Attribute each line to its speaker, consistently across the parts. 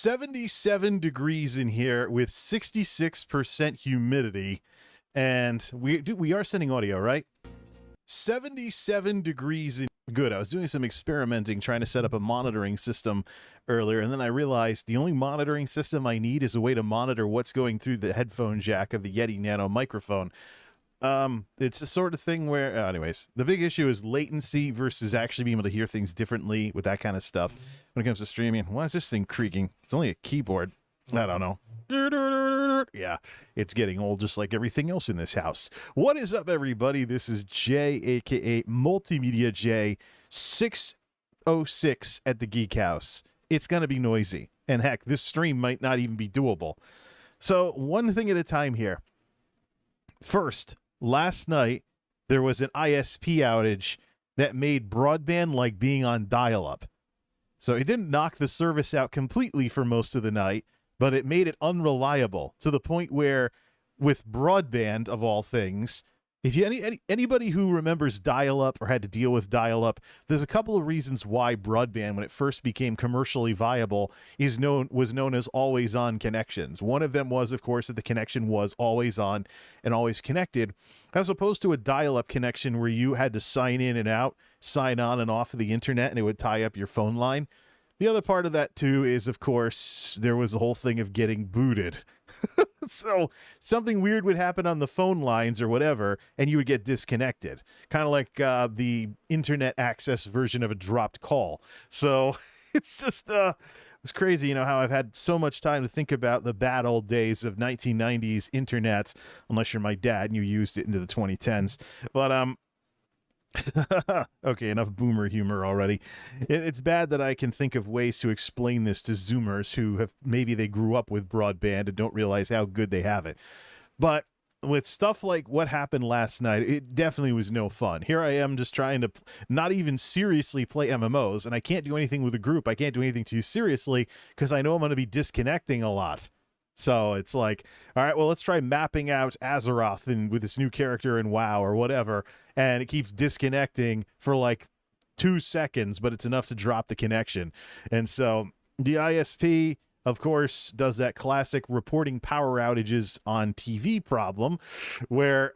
Speaker 1: 77 degrees in here with 66% humidity, and we are sending audio, right? 77 degrees in good. I was doing some experimenting trying to set up a monitoring system earlier, and then I realized the only monitoring system I need is a way to monitor what's going through the headphone jack of the Yeti Nano microphone. It's the sort of thing where, anyways, the big issue is latency versus actually being able to hear things differently with that kind of stuff. When it comes to streaming, why is this thing creaking? It's only a keyboard. I don't know. Yeah, it's getting old just like everything else in this house. What is up, everybody? This is Jay, aka MultimediaJay, 606 at the Geek House. It's going to be noisy. And heck, this stream might not even be doable. So, one thing at a time here. First, last night, there was an ISP outage that made broadband like being on dial-up. So it didn't knock the service out completely for most of the night, but it made it unreliable to the point where, with broadband, of all things, if you anybody who remembers dial-up or had to deal with dial-up, there's a couple of reasons why broadband, when it first became commercially viable, was known as always-on connections. One of them was, of course, that the connection was always on and always connected, as opposed to a dial-up connection where you had to sign in and out, sign on and off of the internet, and it would tie up your phone line. The other part of that, too, is, of course, there was the whole thing of getting booted. So something weird would happen on the phone lines or whatever, and you would get disconnected. Kind of like the internet access version of a dropped call. So it's just, it's crazy, you know, how I've had so much time to think about the bad old days of 1990s internet, unless you're my dad and you used it into the 2010s. But, okay, enough boomer humor already. It's bad that I can think of ways to explain this to Zoomers who have maybe they grew up with broadband and don't realize how good they have it. But with stuff like what happened last night, it definitely was no fun. Here I am just trying to not even seriously play MMOs, and I can't do anything with a group. I can't do anything too seriously because I know I'm going to be disconnecting a lot. So it's like, all right, well, let's try mapping out Azeroth with this new character in WoW or whatever, and it keeps disconnecting for like 2 seconds, but it's enough to drop the connection. And so the ISP, of course, does that classic reporting power outages on TV problem where,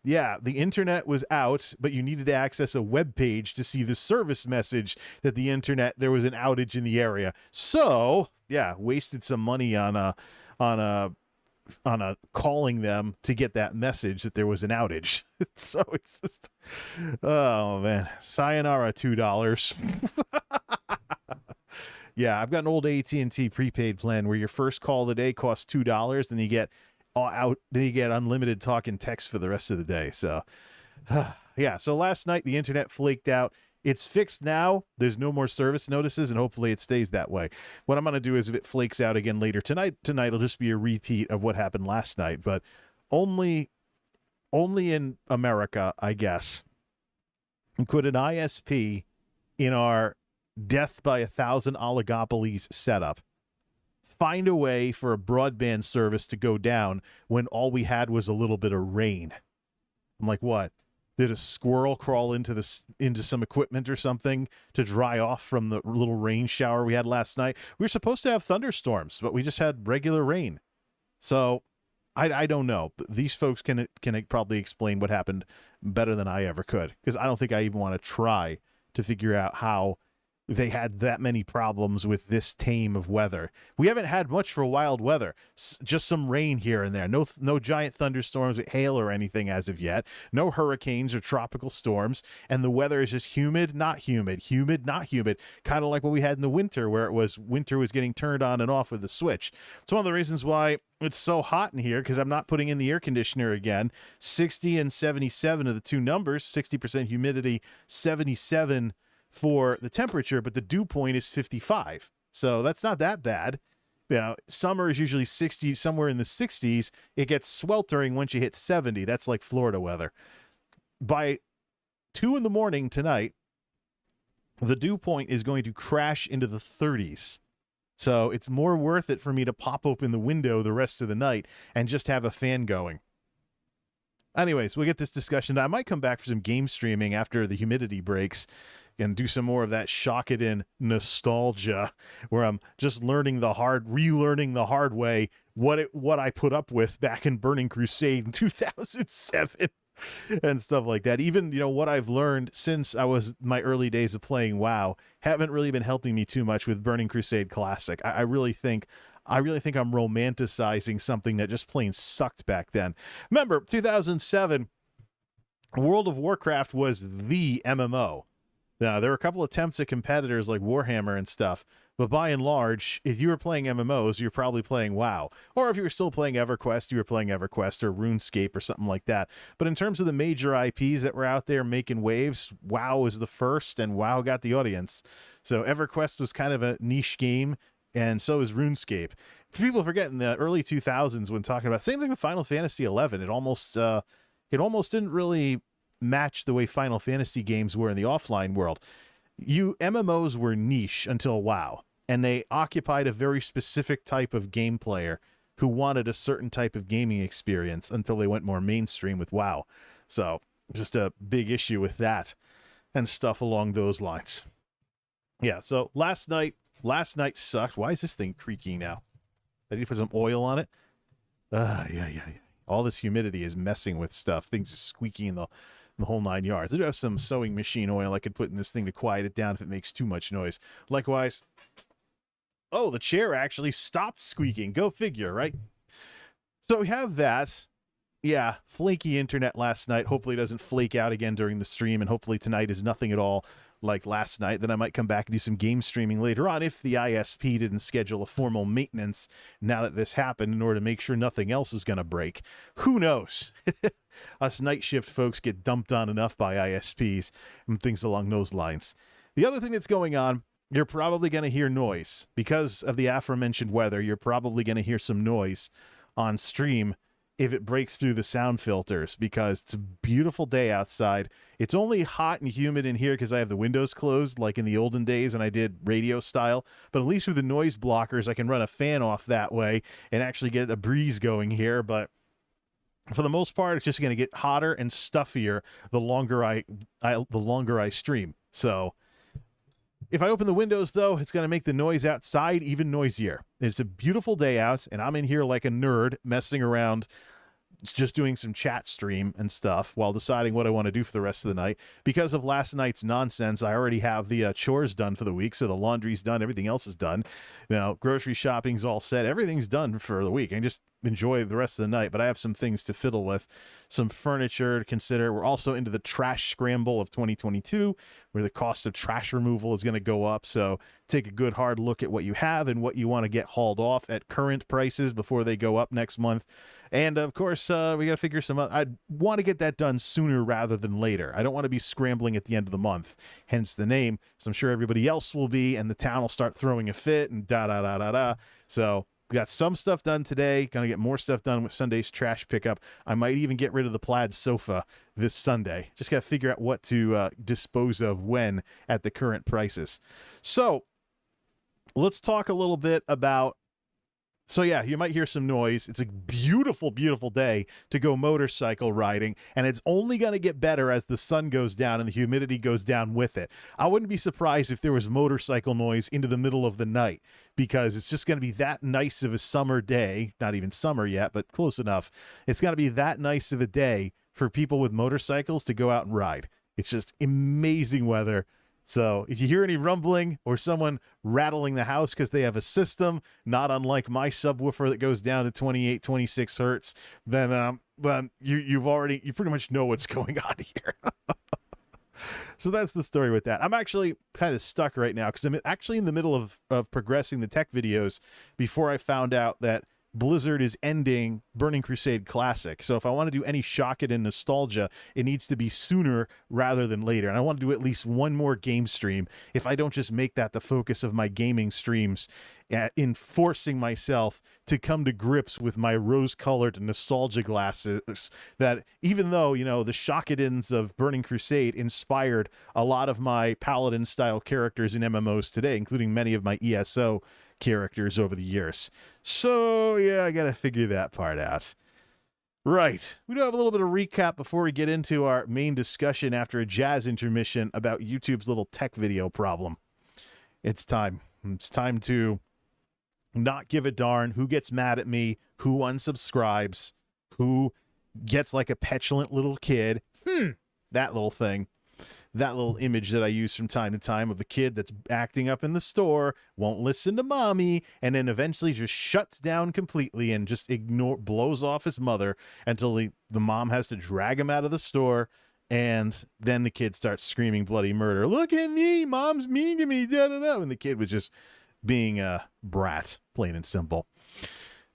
Speaker 1: yeah, the internet was out, but you needed to access a web page to see the service message that there was an outage in the area. So, yeah, wasted some money on calling them to get that message that there was an outage. So it's just, oh man, sayonara $2. Yeah, I've got an old AT&T prepaid plan where your first call of the day costs $2, then you get unlimited talk and text for the rest of the day. So yeah, so last night the internet flaked out. It's fixed now. There's no more service notices, and hopefully it stays that way. What I'm going to do is if it flakes out again later tonight will just be a repeat of what happened last night, but only in America, I guess, could an ISP in our death by 1,000 oligopolies setup find a way for a broadband service to go down when all we had was a little bit of rain. I'm like, what? Did a squirrel crawl into some equipment or something to dry off from the little rain shower we had last night? We were supposed to have thunderstorms, but we just had regular rain. So I don't know. But these folks can probably explain what happened better than I ever could, because I don't think I even want to try to figure out how they had that many problems with this tame of weather. We haven't had much for wild weather, just some rain here and there. No giant thunderstorms with hail or anything as of yet. No hurricanes or tropical storms, and the weather is just humid, not humid, humid, not humid, kind of like what we had in the winter, where winter was getting turned on and off with the switch. It's one of the reasons why it's so hot in here, because I'm not putting in the air conditioner again. 60 and 77 are the two numbers, 60% humidity, 77 for the temperature, but the dew point is 55. So that's not that bad. You know, summer is usually 60, somewhere in the 60s. It gets sweltering once you hit 70. That's like Florida weather. By 2 in the morning tonight, the dew point is going to crash into the 30s. So it's more worth it for me to pop open the window the rest of the night and just have a fan going. Anyways, we'll get this discussion. I might come back for some game streaming after the humidity breaks, and do some more of that shock it in nostalgia, where I'm just relearning the hard way what I put up with back in Burning Crusade in 2007 and stuff like that. Even, what I've learned since my early days of playing WoW haven't really been helping me too much with Burning Crusade Classic. I really think I'm romanticizing something that just plain sucked back then. Remember, 2007, World of Warcraft was the MMO. Now, there were a couple attempts at competitors like Warhammer and stuff, but by and large, if you were playing MMOs, you're probably playing WoW. Or if you were still playing EverQuest, you were playing EverQuest or RuneScape or something like that. But in terms of the major IPs that were out there making waves, WoW was the first, and WoW got the audience. So EverQuest was kind of a niche game, and so is RuneScape. People forget in the early 2000s when talking about, same thing with Final Fantasy 11, it almost didn't really match the way Final Fantasy games were in the offline world. MMOs were niche until WoW, and they occupied a very specific type of game player who wanted a certain type of gaming experience until they went more mainstream with WoW. So just a big issue with that and stuff along those lines. Yeah, so last night sucked. Why is this thing creaking now? I need to put some oil on it. Yeah. All this humidity is messing with stuff. Things are squeaking in the whole 9 yards. I do have some sewing machine oil I could put in this thing to quiet it down if it makes too much noise. Likewise, the chair actually stopped squeaking. Go figure, right? So we have that. Yeah, flaky internet last night. Hopefully it doesn't flake out again during the stream, and hopefully tonight is nothing at all like last night. Then I might come back and do some game streaming later on if the ISP didn't schedule a formal maintenance now that this happened in order to make sure nothing else is going to break. Who knows? Us night shift folks get dumped on enough by ISPs and things along those lines. The other thing that's going on, you're probably going to hear noise. Because of the aforementioned weather, you're probably going to hear some noise on stream if it breaks through the sound filters, because it's a beautiful day outside. It's only hot and humid in here because I have the windows closed like in the olden days and I did radio style, but at least with the noise blockers I can run a fan off that way and actually get a breeze going here. But for the most part, it's just going to get hotter and stuffier the longer I stream. So if I open the windows, though, it's going to make the noise outside even noisier. It's a beautiful day out, and I'm in here like a nerd messing around, just doing some chat stream and stuff while deciding what I want to do for the rest of the night. Because of last night's nonsense, I already have the chores done for the week, so the laundry's done, everything else is done. Grocery shopping's all set, everything's done for the week. I can just enjoy the rest of the night, but I have some things to fiddle with, some furniture to consider. We're also into the trash scramble of 2022, where the cost of trash removal is going to go up, so take a good hard look at what you have and what you want to get hauled off at current prices before they go up next month. And of course, we got to figure some out. I want to get that done sooner rather than later. I don't want to be scrambling at the end of the month, hence the name, so I'm sure everybody else will be, and the town will start throwing a fit and da-da-da-da-da. So we got some stuff done today. Gonna get more stuff done with Sunday's trash pickup. I might even get rid of the plaid sofa this Sunday. Just got to figure out what to dispose of when at the current prices. So let's talk a little bit about... So yeah, you might hear some noise. It's a beautiful, beautiful day to go motorcycle riding, and it's only going to get better as the sun goes down and the humidity goes down with it. I wouldn't be surprised if there was motorcycle noise into the middle of the night, because it's just going to be that nice of a summer day. Not even summer yet, but close enough. It's going to be that nice of a day for people with motorcycles to go out and ride. It's just amazing weather. So if you hear any rumbling or someone rattling the house because they have a system, not unlike my subwoofer that goes down to 28, 26 hertz, then you pretty much know what's going on here. So that's the story with that. I'm actually kind of stuck right now because I'm actually in the middle of progressing the tech videos before I found out that Blizzard is ending Burning Crusade Classic. So if I want to do any shock it and nostalgia, it needs to be sooner rather than later. And I want to do at least one more game stream if I don't just make that the focus of my gaming streams, in forcing myself to come to grips with my rose-colored nostalgia glasses that, even though, the shock-it-ins of Burning Crusade inspired a lot of my Paladin-style characters in MMOs today, including many of my ESO characters over the years. So yeah, I gotta figure that part out. Right. We do have a little bit of recap before we get into our main discussion after a jazz intermission about YouTube's little tech video problem. It's time. It's time to not give a darn who gets mad at me, who unsubscribes, who gets like a petulant little kid. That little thing. That little image that I use from time to time of the kid that's acting up in the store, won't listen to mommy, and then eventually just shuts down completely and just blows off his mother until the mom has to drag him out of the store, and then the kid starts screaming bloody murder. Look at me, mom's mean to me, da da da. And the kid was just being a brat, plain and simple.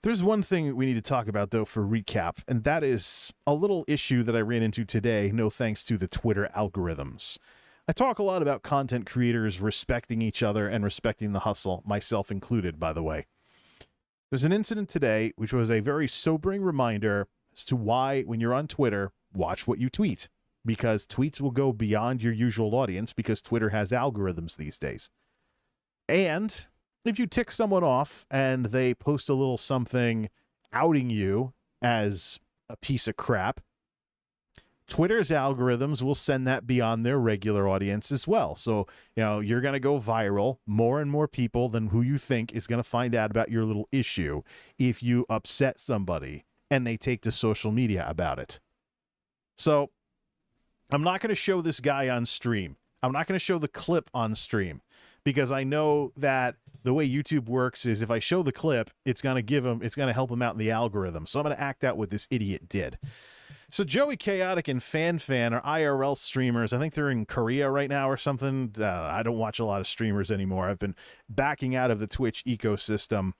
Speaker 1: There's one thing we need to talk about, though, for recap, and that is a little issue that I ran into today, no thanks to the Twitter algorithms. I talk a lot about content creators respecting each other and respecting the hustle, myself included, by the way. There's an incident today which was a very sobering reminder as to why, when you're on Twitter, watch what you tweet, because tweets will go beyond your usual audience because Twitter has algorithms these days. And if you tick someone off and they post a little something outing you as a piece of crap, Twitter's algorithms will send that beyond their regular audience as well. So, you're going to go viral. More and more people than who you think is going to find out about your little issue if you upset somebody and they take to social media about it. So, I'm not going to show this guy on stream. I'm not going to show the clip on stream because I know that the way YouTube works is if I show the clip, it's going to help him out in the algorithm. So I'm going to act out what this idiot did. So Joey Chaotic and FanFan are IRL streamers. I think they're in Korea right now or something. I don't watch a lot of streamers anymore. I've been backing out of the Twitch ecosystem.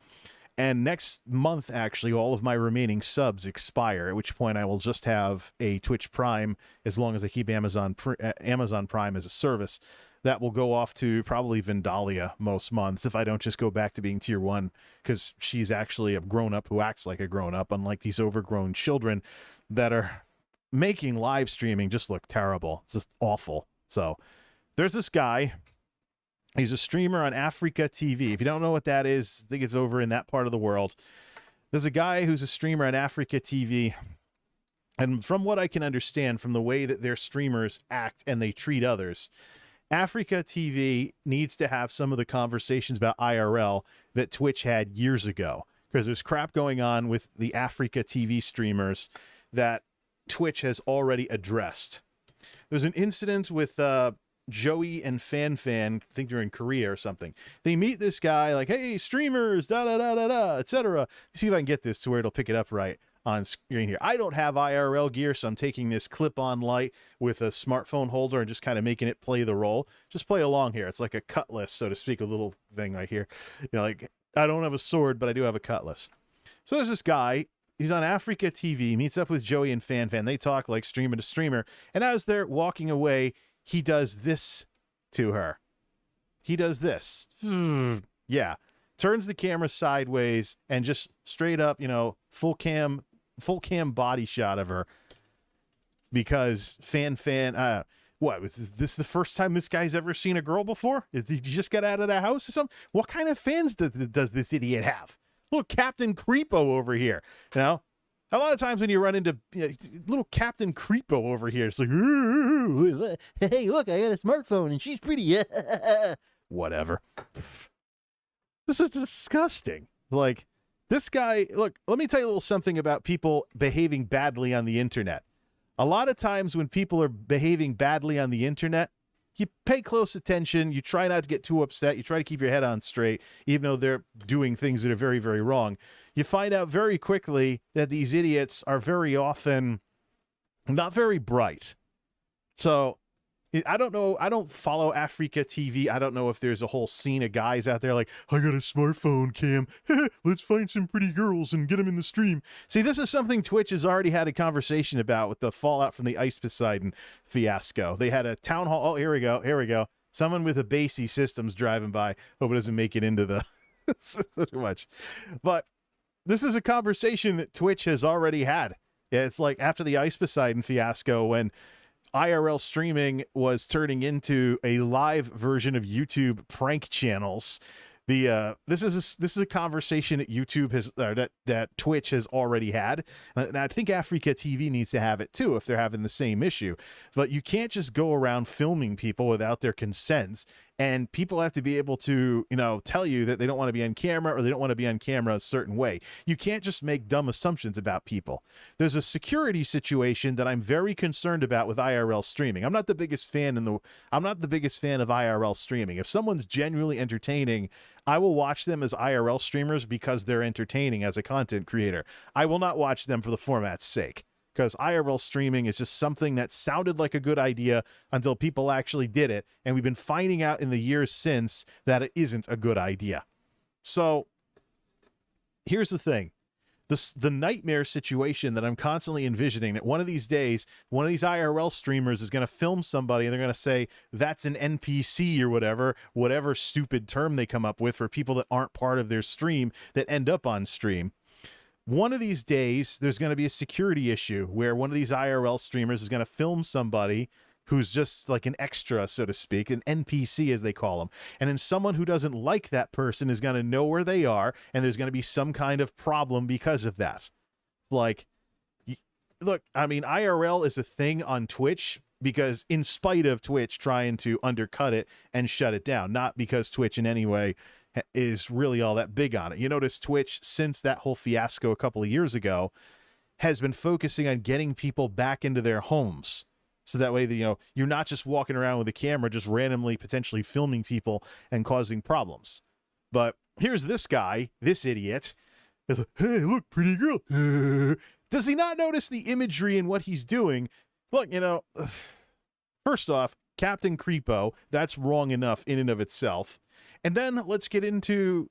Speaker 1: And next month, actually, all of my remaining subs expire, at which point I will just have a Twitch Prime as long as I keep Amazon Prime as a service. That will go off to probably Vandalia most months if I don't just go back to being tier 1, because she's actually a grown-up who acts like a grown-up, unlike these overgrown children that are making live streaming just look terrible. It's just awful. So there's this guy. He's a streamer on Africa TV. If you don't know what that is, I think it's over in that part of the world. There's a guy who's a streamer on Africa TV. And from what I can understand from the way that their streamers act and they treat others, Africa TV needs to have some of the conversations about IRL that Twitch had years ago, because there's crap going on with the Africa TV streamers that Twitch has already addressed. There's an incident with Joey and FanFan, I think they're in Korea or something. They meet this guy like, hey, streamers, da-da-da-da-da, etc. See if I can get this to where it'll pick it up right on screen here. I don't have IRL gear, so I'm taking this clip-on light with a smartphone holder and just kind of making it play the role. Just play along here. It's like a cutlass, so to speak, a little thing right here. Like, I don't have a sword, but I do have a cutlass. So there's this guy. He's on Africa TV, meets up with Joey and FanFan. They talk like streamer to streamer. And as they're walking away, he does this to her. He does this. Yeah. Turns the camera sideways and just straight up, full cam body shot of her, because FanFan, what was this the first time this guy's ever seen a girl before? Did he just get out of the house or something? What kind of fans does this idiot have? Little Captain Creepo over here. A lot of times when you run into little Captain Creepo over here, it's like, hey, look, I got a smartphone and she's pretty. Whatever. This is disgusting. Like, this guy, look, let me tell you a little something about people behaving badly on the internet. A lot of times when people are behaving badly on the internet, you pay close attention, you try not to get too upset, you try to keep your head on straight, even though they're doing things that are very, very wrong. You find out very quickly that these idiots are very often not very bright. So I don't know. I don't follow Africa TV. I don't know if there's a whole scene of guys out there like, I got a smartphone cam. Let's find some pretty girls and get them in the stream. See, this is something Twitch has already had a conversation about with the fallout from the Ice Poseidon fiasco. They had a town hall. Oh, here we go. Here we go. Someone with a Basie Systems driving by. Hope it doesn't make it into the too much. But this is a conversation that Twitch has already had. It's like after the Ice Poseidon fiasco, when IRL streaming was turning into a live version of YouTube prank channels. This is a conversation that YouTube has that Twitch has already had, and I think Africa TV needs to have it too if they're having the same issue. But you can't just go around filming people without their consents, and people have to be able to, tell you that they don't want to be on camera or they don't want to be on camera a certain way. You can't just make dumb assumptions about people. There's a security situation that I'm very concerned about with IRL streaming. I'm not the biggest fan of IRL streaming. If someone's genuinely entertaining, I will watch them as IRL streamers because they're entertaining as a content creator. I will not watch them for the format's sake, because IRL streaming is just something that sounded like a good idea until people actually did it, and we've been finding out in the years since that it isn't a good idea. So here's the thing. The nightmare situation that I'm constantly envisioning, that one of these days, one of these IRL streamers is going to film somebody and they're going to say, that's an NPC or whatever stupid term they come up with for people that aren't part of their stream that end up on stream. One of these days, there's going to be a security issue where one of these IRL streamers is going to film somebody who's just like an extra, so to speak, an NPC as they call them. And then someone who doesn't like that person is going to know where they are, and there's going to be some kind of problem because of that. Like, look, I mean, IRL is a thing on Twitch because in spite of Twitch trying to undercut it and shut it down, not because Twitch in any way is really all that big on it. You notice Twitch, since that whole fiasco a couple of years ago, has been focusing on getting people back into their homes. So that way, you're not just walking around with a camera, just randomly potentially filming people and causing problems. But here's this guy, this idiot, is like, hey, look, pretty girl. Does he not notice the imagery in what he's doing? Look, first off, Captain Creepo, that's wrong enough in and of itself. And then let's get into,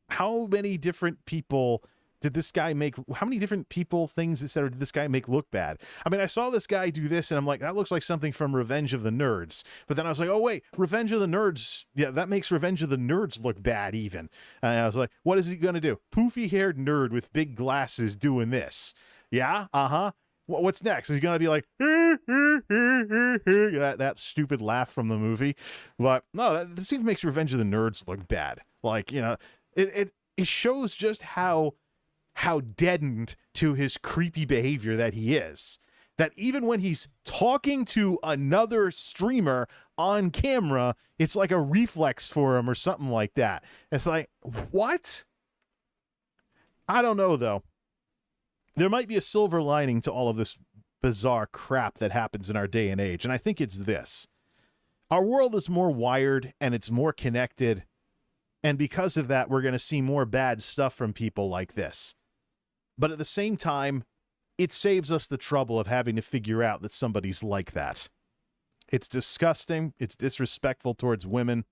Speaker 1: how many different people did this guy make? How many different people, things, etc. did this guy make look bad? I mean, I saw this guy do this, and I'm like, that looks like something from Revenge of the Nerds. But then I was like, oh wait, Revenge of the Nerds, yeah, that makes Revenge of the Nerds look bad even. And I was like, what is he gonna do? Poofy-haired nerd with big glasses doing this? Yeah, what's next? Is he gonna be like that stupid laugh from the movie? But no, this even makes Revenge of the Nerds look bad. Like, it shows just how deadened to his creepy behavior that he is. That even when he's talking to another streamer on camera, it's like a reflex for him or something like that. It's like, what? I don't know, though. There might be a silver lining to all of this bizarre crap that happens in our day and age, and I think it's this. Our world is more wired, and it's more connected, and because of that, we're going to see more bad stuff from people like this. But at the same time, it saves us the trouble of having to figure out that somebody's like that. It's disgusting. It's disrespectful towards women.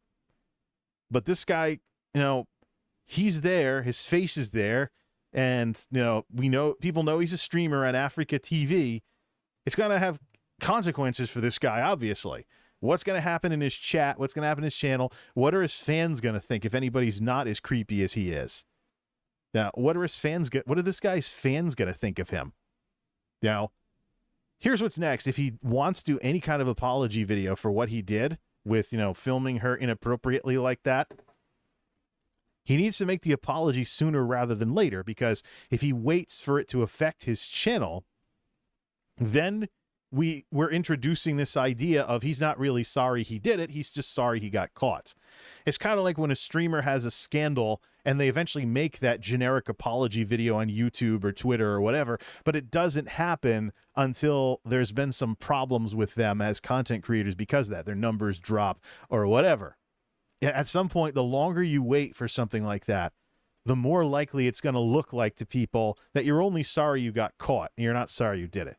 Speaker 1: But this guy, he's there. His face is there. And, people know he's a streamer on Africa TV. It's going to have consequences for this guy, obviously. What's going to happen in his chat? What's going to happen in his channel? What are his fans going to think if anybody's not as creepy as he is? Now, what are this guy's fans going to think of him? Now, here's what's next. If he wants to do any kind of apology video for what he did with, filming her inappropriately like that, he needs to make the apology sooner rather than later, because if he waits for it to affect his channel, then we're introducing this idea of he's not really sorry he did it, he's just sorry he got caught. It's kind of like when a streamer has a scandal and they eventually make that generic apology video on YouTube or Twitter or whatever, but it doesn't happen until there's been some problems with them as content creators because of that. Their numbers drop or whatever. At some point, the longer you wait for something like that, the more likely it's going to look like to people that you're only sorry you got caught and you're not sorry you did it.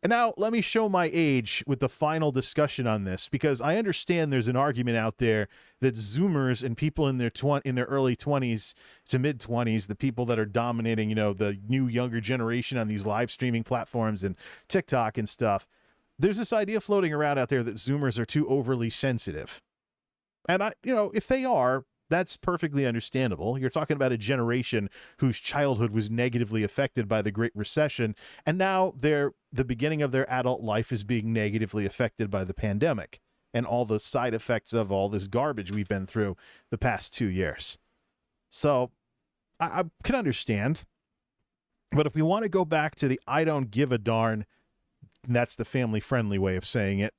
Speaker 1: And now let me show my age with the final discussion on this, because I understand there's an argument out there that Zoomers and people in their early 20s to mid 20s, the people that are dominating, the new younger generation on these live streaming platforms and TikTok and stuff, there's this idea floating around out there that Zoomers are too overly sensitive. And if they are, that's perfectly understandable. You're talking about a generation whose childhood was negatively affected by the Great Recession, and now the beginning of their adult life is being negatively affected by the pandemic. and all the side effects of all this garbage we've been through the past 2 years. So I can understand. But if we want to go back to the I don't give a darn, that's the family-friendly way of saying it,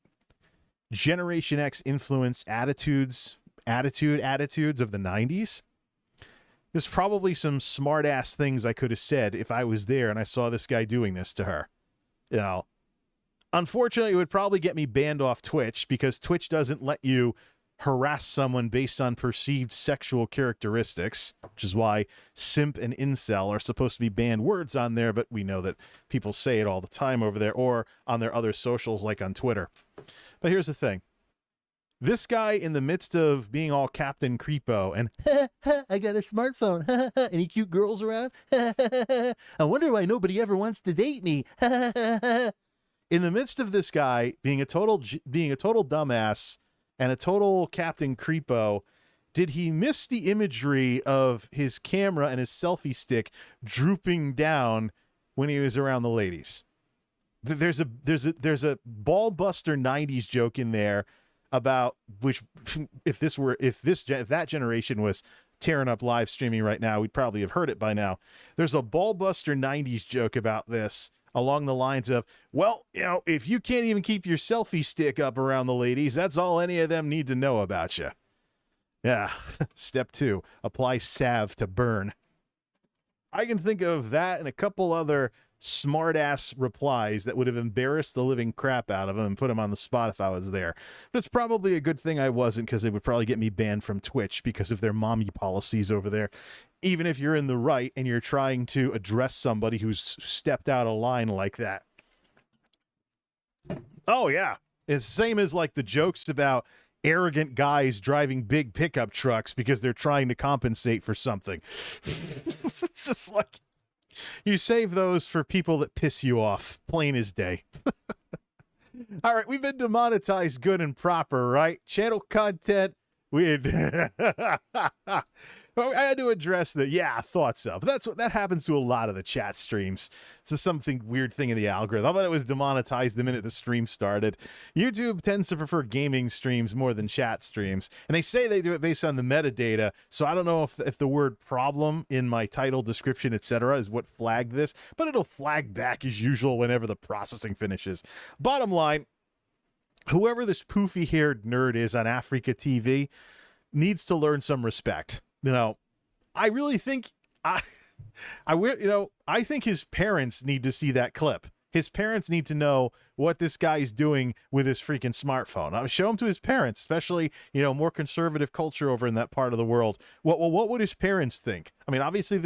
Speaker 1: Generation X influence attitudes of the 90s, there's probably some smart-ass things I could have said if I was there and I saw this guy doing this to her. You know, unfortunately, it would probably get me banned off Twitch because Twitch doesn't let you harass someone based on perceived sexual characteristics, which is why simp and incel are supposed to be banned words on there, but we know that people say it all the time over there or on their other socials like on Twitter. But here's the thing. This guy, in the midst of being all Captain Creepo and I got a smartphone, any cute girls around? I wonder why nobody ever wants to date me. In the midst of this guy being a total dumbass and a total Captain Creepo, did he miss the imagery of his camera and his selfie stick drooping down when he was around the ladies? There's a ball buster 90s joke in there about which if that generation was tearing up live streaming right now, we'd probably have heard it by now. There's a ball buster 90s joke about this along the lines of, well, you know, if you can't even keep your selfie stick up around the ladies, that's all any of them need to know about you. Yeah. Step 2, apply salve to burn. I can think of that and a couple other smart-ass replies that would have embarrassed the living crap out of him and put him on the spot if I was there. But it's probably a good thing I wasn't, because they would probably get me banned from Twitch because of their mommy policies over there. Even if you're in the right and you're trying to address somebody who's stepped out of line like that. Oh, yeah. It's the same as like the jokes about arrogant guys driving big pickup trucks because they're trying to compensate for something. It's just like, you save those for people that piss you off, plain as day. All right, we've been demonetized good and proper, right? Channel content, we had I had to address the, yeah, I thought so. But that happens to a lot of the chat streams. It's a something weird thing in the algorithm. I thought it was demonetized the minute the stream started. YouTube tends to prefer gaming streams more than chat streams. And they say they do it based on the metadata. So I don't know if the word problem in my title, description, etc. is what flagged this. But it'll flag back as usual whenever the processing finishes. Bottom line, whoever this poofy-haired nerd is on Africa TV needs to learn some respect. You know, I really think I think his parents need to see that clip. His parents need to know what this guy's doing with his freaking smartphone. I would show him to his parents, especially, you know, more conservative culture over in that part of the world. What would his parents think? I mean, obviously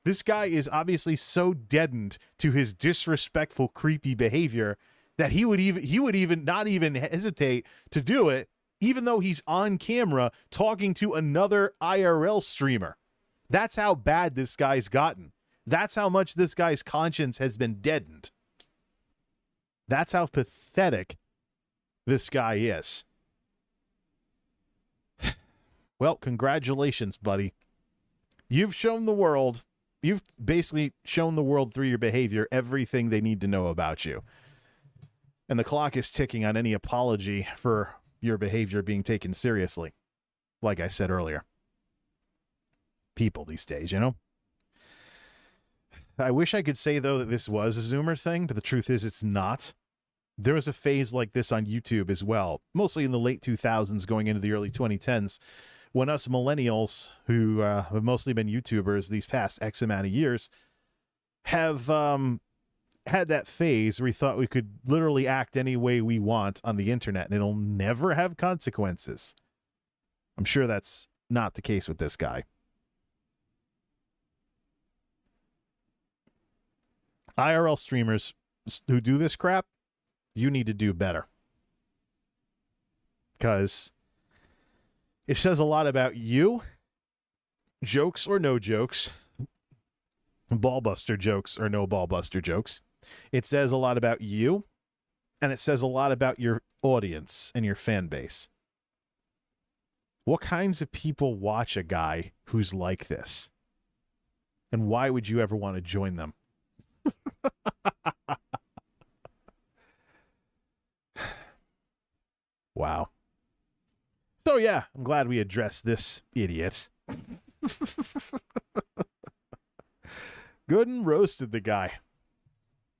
Speaker 1: this guy is obviously so deadened to his disrespectful, creepy behavior that he would even not even hesitate to do it, even though he's on camera talking to another IRL streamer. That's how bad this guy's gotten. That's how much this guy's conscience has been deadened. That's how pathetic this guy is. Well, congratulations, buddy. You've basically shown the world through your behavior everything they need to know about you. And the clock is ticking on any apology for your behavior being taken seriously. Like I said earlier. People these days, you know? I wish I could say, though, that this was a Zoomer thing, but the truth is it's not. There was a phase like this on YouTube as well, mostly in the late 2000s going into the early 2010s, when us millennials, who have mostly been YouTubers these past X amount of years, have had that phase where we thought we could literally act any way we want on the internet and it'll never have consequences. I'm sure that's not the case with this guy. IRL streamers who do this crap, you need to do better. Because it says a lot about you, jokes or no jokes, ballbuster jokes or no ballbuster jokes. It says a lot about you, and it says a lot about your audience and your fan base. What kinds of people watch a guy who's like this? And why would you ever want to join them? Wow. yeah, I'm glad we addressed this idiot. Good and roasted the guy.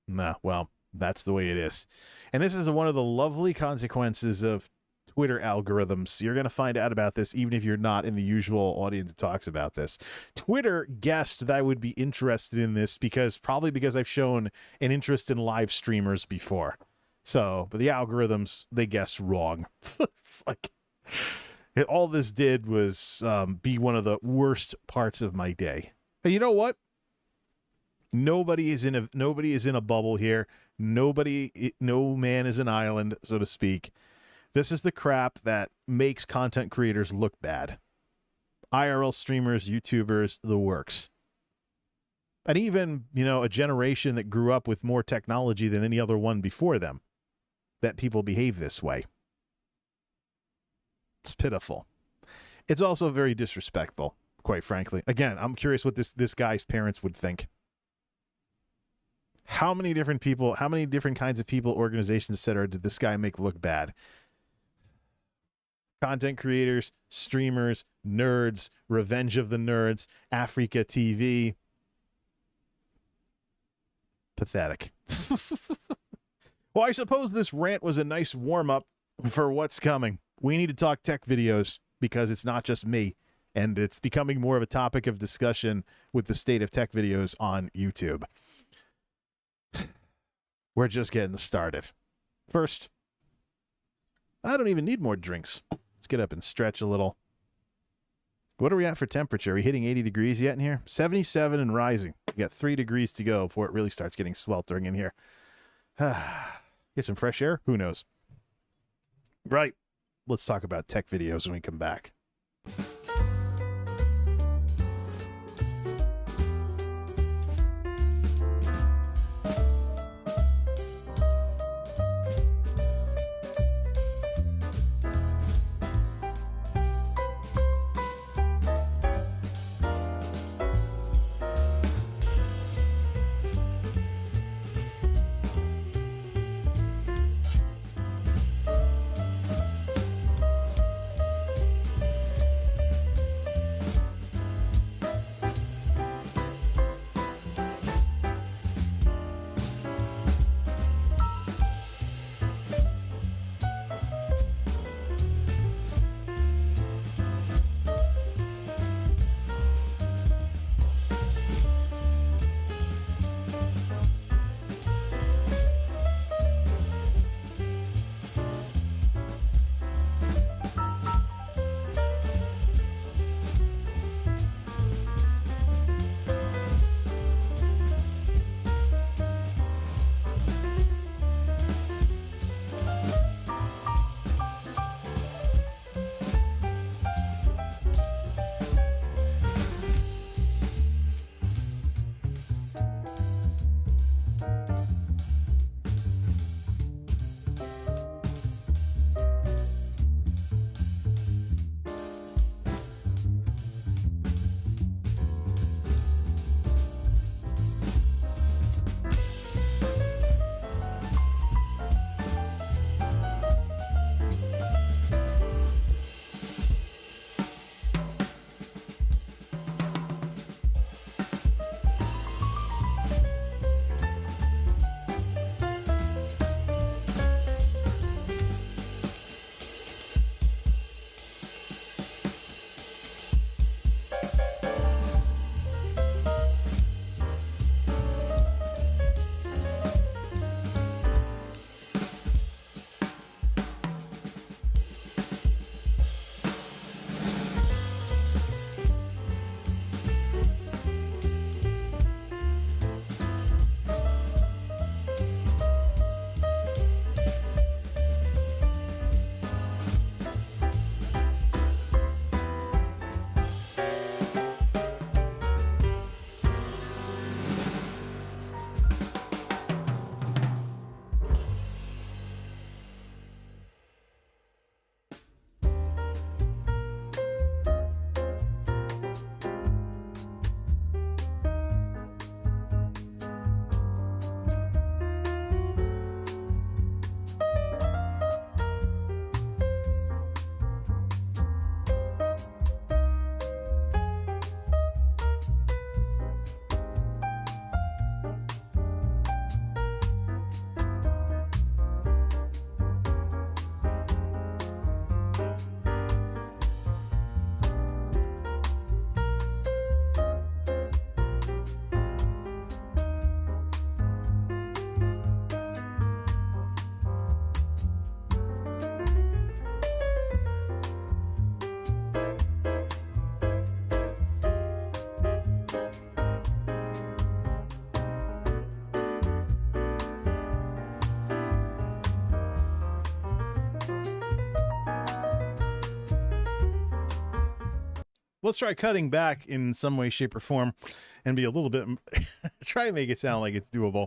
Speaker 1: Nah, well, that's the way it is. And this is one of the lovely consequences of Twitter algorithms. You're going to find out about this even if you're not in the usual audience that talks about this. Twitter guessed that I would be interested in this because I've shown an interest in live streamers before. So, but the algorithms, they guessed wrong. It's like, all this did was be one of the worst parts of my day. And you know what? Nobody is in a bubble here. No man is an island, so to speak. This is the crap that makes content creators look bad. IRL streamers, YouTubers, the works. And even, a generation that grew up with more technology than any other one before them, that people behave this way. It's pitiful. It's also very disrespectful, quite frankly. Again, I'm curious what this guy's parents would think. How many different kinds of people, organizations, etc. did this guy make look bad? Content creators, streamers, nerds, Revenge of the Nerds, Africa TV. Pathetic. Well, I suppose this rant was a nice warm-up for what's coming. We need to talk tech videos because it's not just me, and it's becoming more of a topic of discussion with the state of tech videos on YouTube. We're just getting started. First, I don't even need more drinks. Let's get up and stretch a little. What are we at for temperature? Are we hitting 80 degrees yet in here? 77 and rising. We got 3 degrees to go before it really starts getting sweltering in here. Get some fresh air? Who knows? Right. Let's talk about tech videos when we come back. let's try cutting back in some way, shape, or form and be a little bit, try and make it sound like it's doable.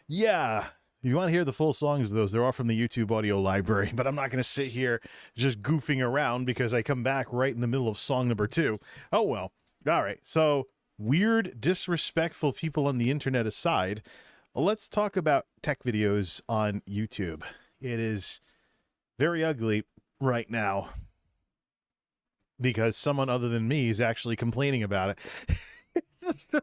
Speaker 1: Yeah. If you want to hear the full songs of those, they're all from the YouTube audio library, but I'm not going to sit here just goofing around because I come back right in the middle of song number 2. Oh, well. All right. So weird, disrespectful people on the internet aside, let's talk about tech videos on YouTube. It is very ugly right now because someone other than me is actually complaining about it.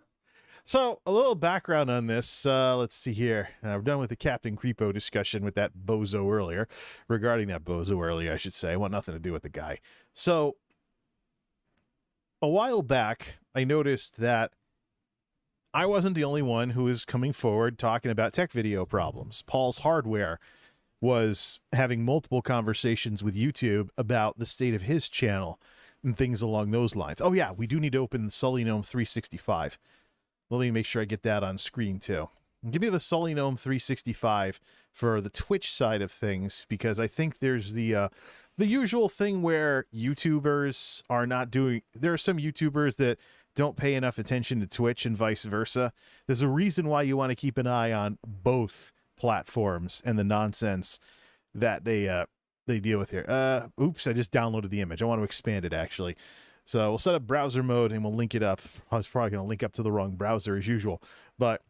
Speaker 1: So a little background on this. Let's see here. We're done with the Captain Creepo discussion with that bozo earlier. Regarding that bozo earlier, I should say. I want nothing to do with the guy. So a while back, I noticed that I wasn't the only one who was coming forward talking about tech video problems. Paul's Hardware was having multiple conversations with YouTube about the state of his channel and things along those lines. Oh yeah, we do need to open Sully Gnome 365. Let me make sure I get that on screen too. Give me the Sully Gnome 365 for the Twitch side of things, because I think there's the usual thing where YouTubers are not doing, there are some YouTubers that don't pay enough attention to Twitch and vice versa. There's a reason why you want to keep an eye on both platforms and the nonsense that they deal with here. Oops, I just downloaded the image. I want to expand it actually. So we'll set up browser mode and we'll link it up. I was probably going to link up to the wrong browser as usual, but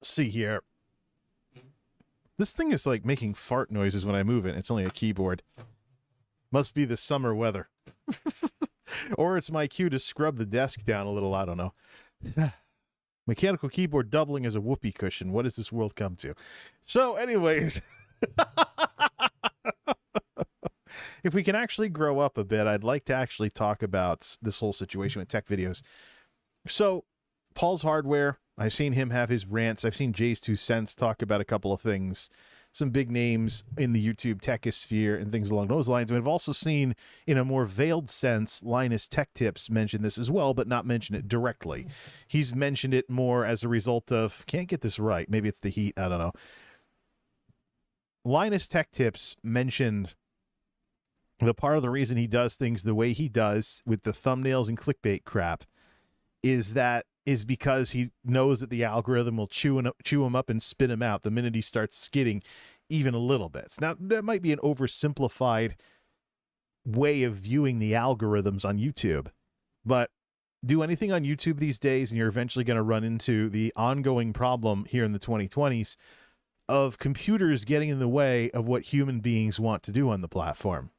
Speaker 1: see here. This thing is like making fart noises when I move it. It's only a keyboard. Must be the summer weather. Or it's my cue to scrub the desk down a little. I don't know. Mechanical keyboard doubling as a whoopee cushion. What does this world come to? So anyways, if we can actually grow up a bit, I'd like to actually talk about this whole situation with tech videos. So Paul's Hardware, I've seen him have his rants. I've seen Jay's 2 cents talk about a couple of things, some big names in the YouTube techosphere and things along those lines. And we've also seen, in a more veiled sense, Linus Tech Tips mention this as well, but not mention it directly. He's mentioned it more as a result of, can't get this right, maybe it's the heat, I don't know. Linus Tech Tips mentioned the part of the reason he does things the way he does with the thumbnails and clickbait crap is because he knows that the algorithm will chew him up and spit him out the minute he starts skidding even a little bit. Now, that might be an oversimplified way of viewing the algorithms on YouTube, but do anything on YouTube these days and you're eventually going to run into the ongoing problem here in the 2020s of computers getting in the way of what human beings want to do on the platform.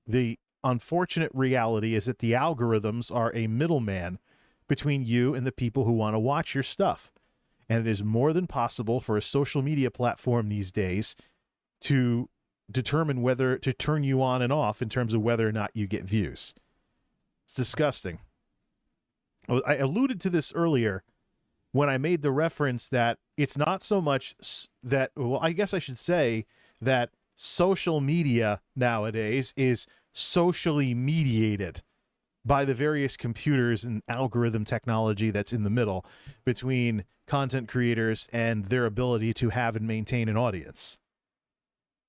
Speaker 1: The unfortunate reality is that the algorithms are a middleman between you and the people who want to watch your stuff. And it is more than possible for a social media platform these days to determine whether to turn you on and off in terms of whether or not you get views. It's disgusting. I alluded to this earlier when I made the reference that it's not so much that, well, I guess I should say that social media nowadays is socially mediated by the various computers and algorithm technology that's in the middle between content creators and their ability to have and maintain an audience.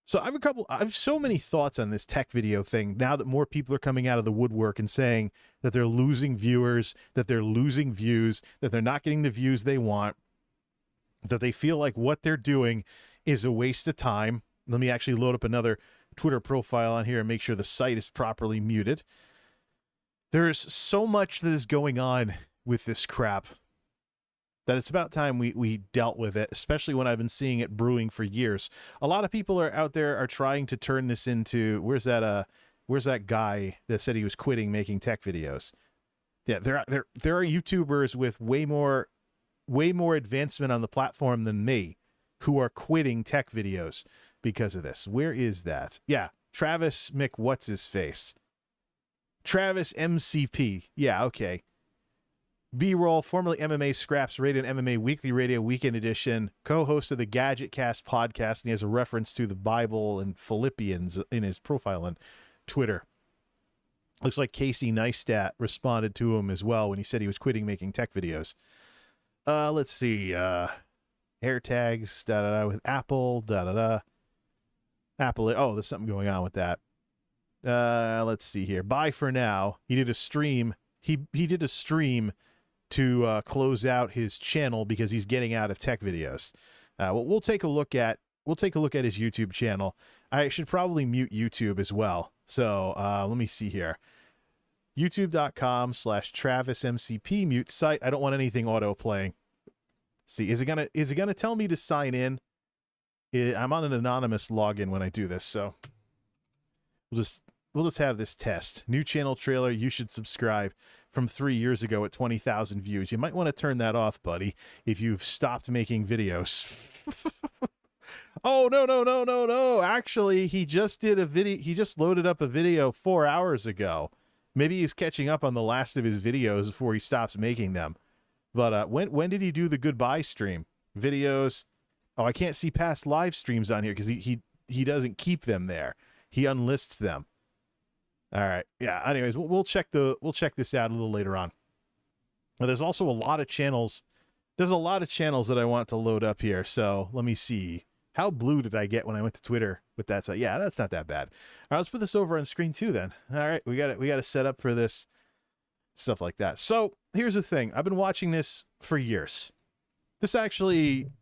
Speaker 1: So I have so many thoughts on this tech video thing now that more people are coming out of the woodwork and saying that they're losing viewers, that they're losing views, that they're not getting the views they want, that they feel like what they're doing is a waste of time. Let me actually load up another Twitter profile on here and make sure the site is properly muted. There's so much that is going on with this crap that it's about time we dealt with it, especially when I've been seeing it brewing for years. A lot of people are out there are trying to turn this into, where's that guy that said he was quitting making tech videos? Yeah, there are YouTubers with way more advancement on the platform than me who are quitting tech videos because of this. Where is that? Yeah, Travis what's his face? Travis MCP. Yeah, okay. B-Roll, formerly MMA Scraps Radio and MMA Weekly Radio Weekend Edition, co-host of the Gadget Cast podcast, and he has a reference to the Bible and Philippians in his profile on Twitter. Looks like Casey Neistat responded to him as well when he said he was quitting making tech videos. Let's see. AirTags, with Apple, Apple, oh, there's something going on with that. Let's see here. Bye for now. He did a stream. He did a stream to close out his channel because he's getting out of tech videos. We'll take a look at his YouTube channel. I should probably mute YouTube as well. So let me see here. YouTube.com/TravisMCP mute site. I don't want anything auto playing. See, is it gonna tell me to sign in? I'm on an anonymous login when I do this, so we'll just have this test. New channel trailer. You should subscribe. From 3 years ago at 20,000 views. You might want to turn that off, buddy, if you've stopped making videos. Oh, no. Actually, he just did a video. He just loaded up a video 4 hours ago. Maybe he's catching up on the last of his videos before he stops making them. But when did he do the goodbye stream? Videos. Oh, I can't see past live streams on here because he doesn't keep them there. He unlists them. All right. Yeah. Anyways, we'll check this out a little later on. Now, there's also a lot of channels. There's a lot of channels that I want to load up here. So let me see. How blue did I get when I went to Twitter with that? So yeah, that's not that bad. All right, let's put this over on screen too then. All right, we got to set up for this stuff like that. So here's the thing. I've been watching this for years. This actually,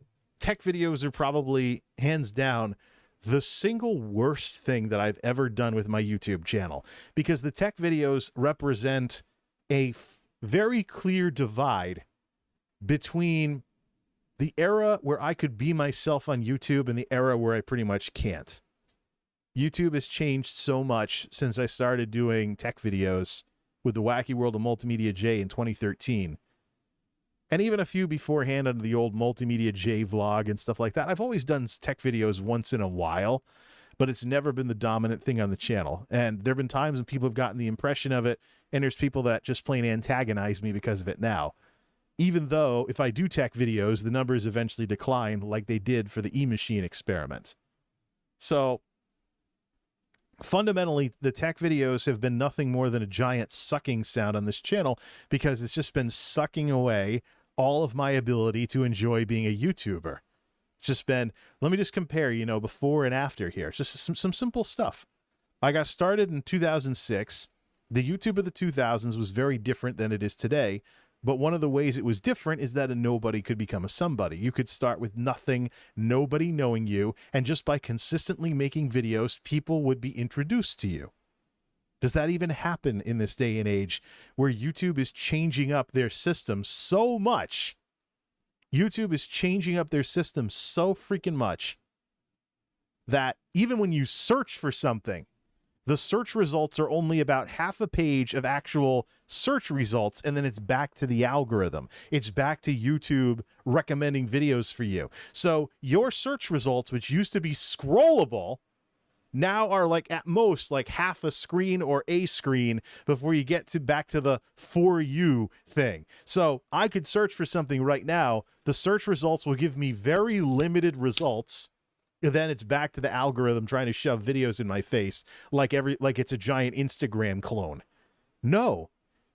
Speaker 1: tech videos are probably hands down the single worst thing that I've ever done with my YouTube channel, because the tech videos represent a very clear divide between the era where I could be myself on YouTube and the era where I pretty much can't. YouTube has changed so much since I started doing tech videos with the Wacky World of MultimediaJay in 2013. And even a few beforehand under the old MultimediaJay vlog and stuff like that. I've always done tech videos once in a while, but it's never been the dominant thing on the channel. And there have been times when people have gotten the impression of it, and there's people that just plain antagonize me because of it now. Even though if I do tech videos, the numbers eventually decline like they did for the E-Machine experiment. So fundamentally, the tech videos have been nothing more than a giant sucking sound on this channel, because it's just been sucking away all of my ability to enjoy being a YouTuber. It's just been, let me just compare, before and after here. It's just some simple stuff. I got started in 2006. The YouTube of the 2000s was very different than it is today. But one of the ways it was different is that a nobody could become a somebody. You could start with nothing, nobody knowing you, and just by consistently making videos, people would be introduced to you. Does that even happen in this day and age where YouTube is changing up their system so much? YouTube is changing up their system so freaking much that even when you search for something, the search results are only about half a page of actual search results, and then it's back to the algorithm. It's back to YouTube recommending videos for you. So your search results, which used to be scrollable, now are like at most like half a screen or a screen before you get back to the for you thing. So I could search for something right now. The search results will give me very limited results. And then it's back to the algorithm trying to shove videos in my face like it's a giant Instagram clone. No,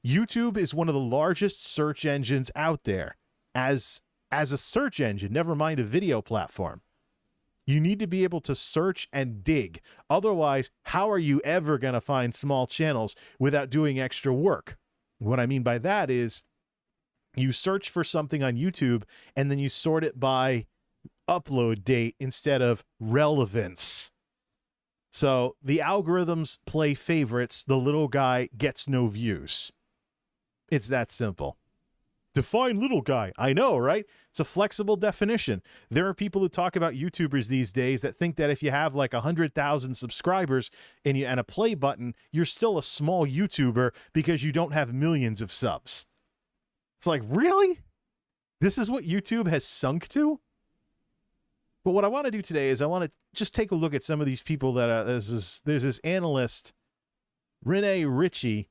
Speaker 1: YouTube is one of the largest search engines out there as a search engine, never mind a video platform. You need to be able to search and dig. Otherwise, how are you ever going to find small channels without doing extra work? What I mean by that is you search for something on YouTube and then you sort it by upload date instead of relevance. So the algorithms play favorites. The little guy gets no views. It's that simple. Define little guy. I know, right? It's a flexible definition. There are people who talk about YouTubers these days that think that if you have like 100,000 subscribers and a play button, you're still a small YouTuber because you don't have millions of subs. It's like, really? This is what YouTube has sunk to? But what I want to do today is I want to just take a look at some of these people that there's this analyst, Renee Ritchie,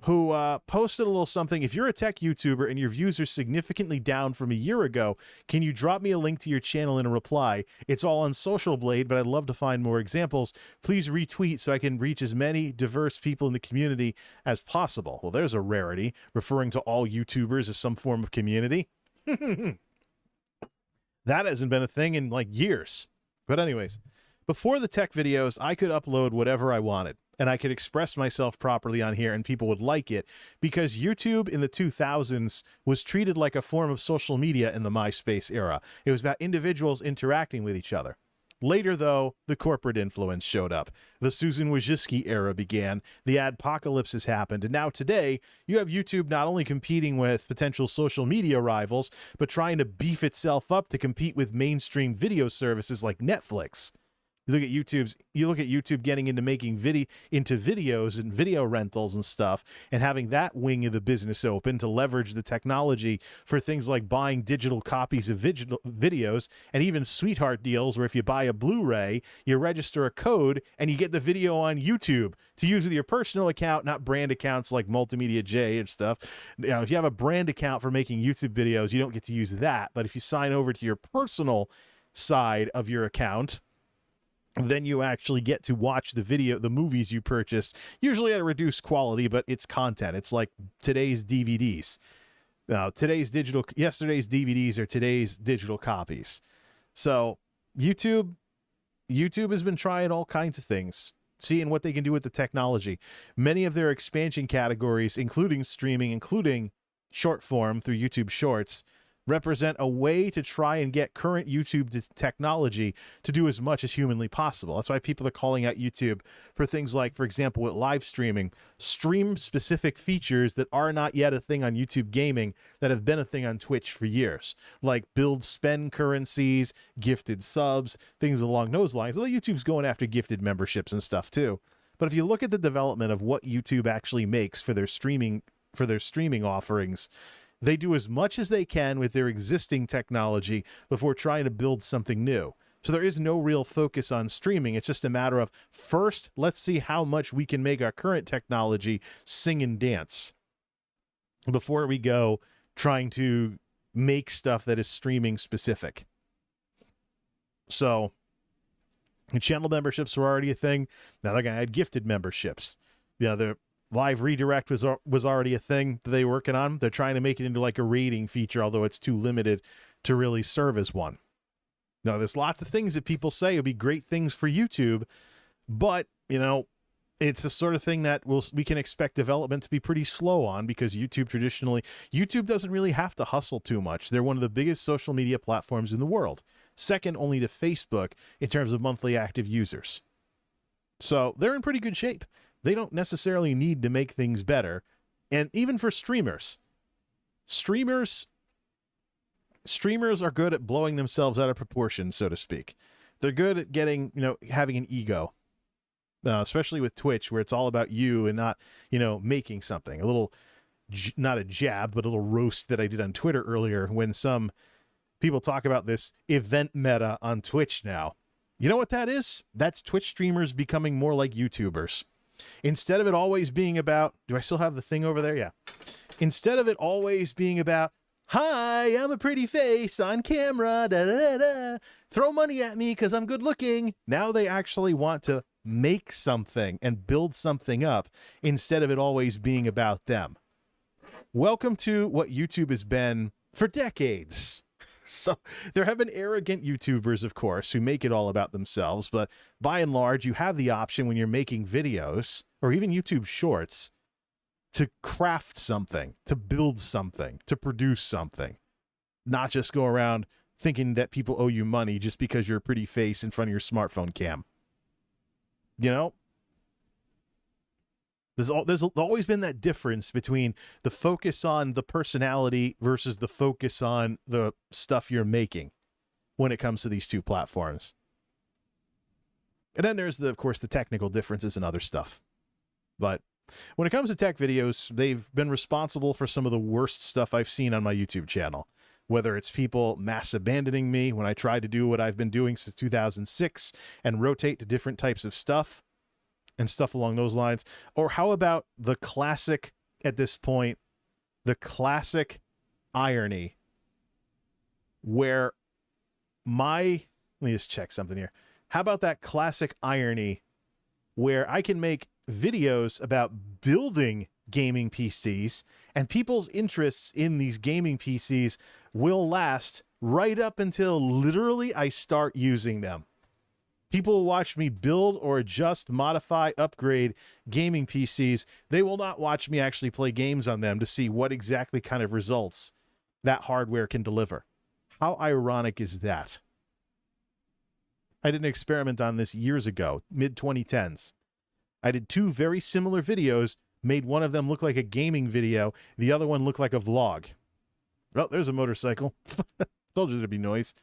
Speaker 1: who posted a little something. If you're a tech YouTuber and your views are significantly down from a year ago, can you drop me a link to your channel in a reply? It's all on Social Blade, but I'd love to find more examples. Please retweet so I can reach as many diverse people in the community as possible. Well, there's a rarity, referring to all YouTubers as some form of community. That hasn't been a thing in like years. But anyways, Before the tech videos, I could upload whatever I wanted, and I could express myself properly on here, and people would like it, because YouTube in the 2000s was treated like a form of social media in the MySpace era. It was about individuals interacting with each other. Later, though, the corporate influence showed up. The Susan Wojcicki era began, the adpocalypses happened, and now today, you have YouTube not only competing with potential social media rivals, but trying to beef itself up to compete with mainstream video services like Netflix. You look at YouTube getting into making videos and video rentals and stuff, and having that wing of the business open to leverage the technology for things like buying digital copies of videos, and even sweetheart deals where if you buy a Blu-ray, you register a code and you get the video on YouTube to use with your personal account, not brand accounts like MultimediaJay and stuff. You know, if you have a brand account for making YouTube videos, you don't get to use that. But if you sign over to your personal side of your account, then you actually get to watch the movies you purchased, usually at a reduced quality, but it's content. It's like today's DVDs. Yesterday's DVDs are today's digital copies. So YouTube has been trying all kinds of things, seeing what they can do with the technology. Many of their expansion categories, including streaming, including short form through YouTube Shorts, represent a way to try and get current YouTube technology to do as much as humanly possible. That's why people are calling out YouTube for things like, for example, with live streaming, stream-specific features that are not yet a thing on YouTube Gaming that have been a thing on Twitch for years, like build spend currencies, gifted subs, things along those lines. Although YouTube's going after gifted memberships and stuff too. But if you look at the development of what YouTube actually makes for their streaming offerings, they do as much as they can with their existing technology before trying to build something new. So there is no real focus on streaming. It's just a matter of, first, let's see how much we can make our current technology sing and dance before we go trying to make stuff that is streaming specific. So channel memberships were already a thing. Now they're going to add gifted memberships. You know, the live redirect was already a thing that they were working on. They're trying to make it into like a rating feature, although it's too limited to really serve as one. Now, there's lots of things that people say would be great things for YouTube, but, you know, it's the sort of thing that we can expect development to be pretty slow on, because YouTube doesn't really have to hustle too much. They're one of the biggest social media platforms in the world, second only to Facebook in terms of monthly active users. So they're in pretty good shape. They don't necessarily need to make things better. And even for streamers are good at blowing themselves out of proportion, so to speak. They're good at getting, having an ego, especially with Twitch, where it's all about you and not, making something. A little, not a jab, but a little roast that I did on Twitter earlier, when some people talk about this event meta on Twitch now. You know what that is? That's Twitch streamers becoming more like YouTubers. Instead of it always being about, do I still have the thing over there? Yeah. Instead of it always being about, hi, I'm a pretty face on camera, da, da, da, da. Throw money at me because I'm good looking. Now they actually want to make something and build something up instead of it always being about them. Welcome to what YouTube has been for decades. So there have been arrogant YouTubers, of course, who make it all about themselves. But by and large, you have the option when you're making videos or even YouTube shorts to craft something, to build something, to produce something, not just go around thinking that people owe you money just because you're a pretty face in front of your smartphone cam. There's always been that difference between the focus on the personality versus the focus on the stuff you're making when it comes to these two platforms. And then there's, of course, the technical differences and other stuff. But when it comes to tech videos, they've been responsible for some of the worst stuff I've seen on my YouTube channel. Whether it's people mass abandoning me when I try to do what I've been doing since 2006 and rotate to different types of stuff and stuff along those lines. Or how about the classic, at this point, the classic irony where let me just check something here. How about that classic irony where I can make videos about building gaming PCs and people's interests in these gaming PCs will last right up until literally I start using them. People will watch me build or adjust, modify, upgrade gaming PCs. They will not watch me actually play games on them to see what exactly kind of results that hardware can deliver. How ironic is that? I did an experiment on this years ago, mid-2010s. I did 2 very similar videos, made one of them look like a gaming video, the other one look like a vlog. Well, there's a motorcycle. Told you there'd be noise.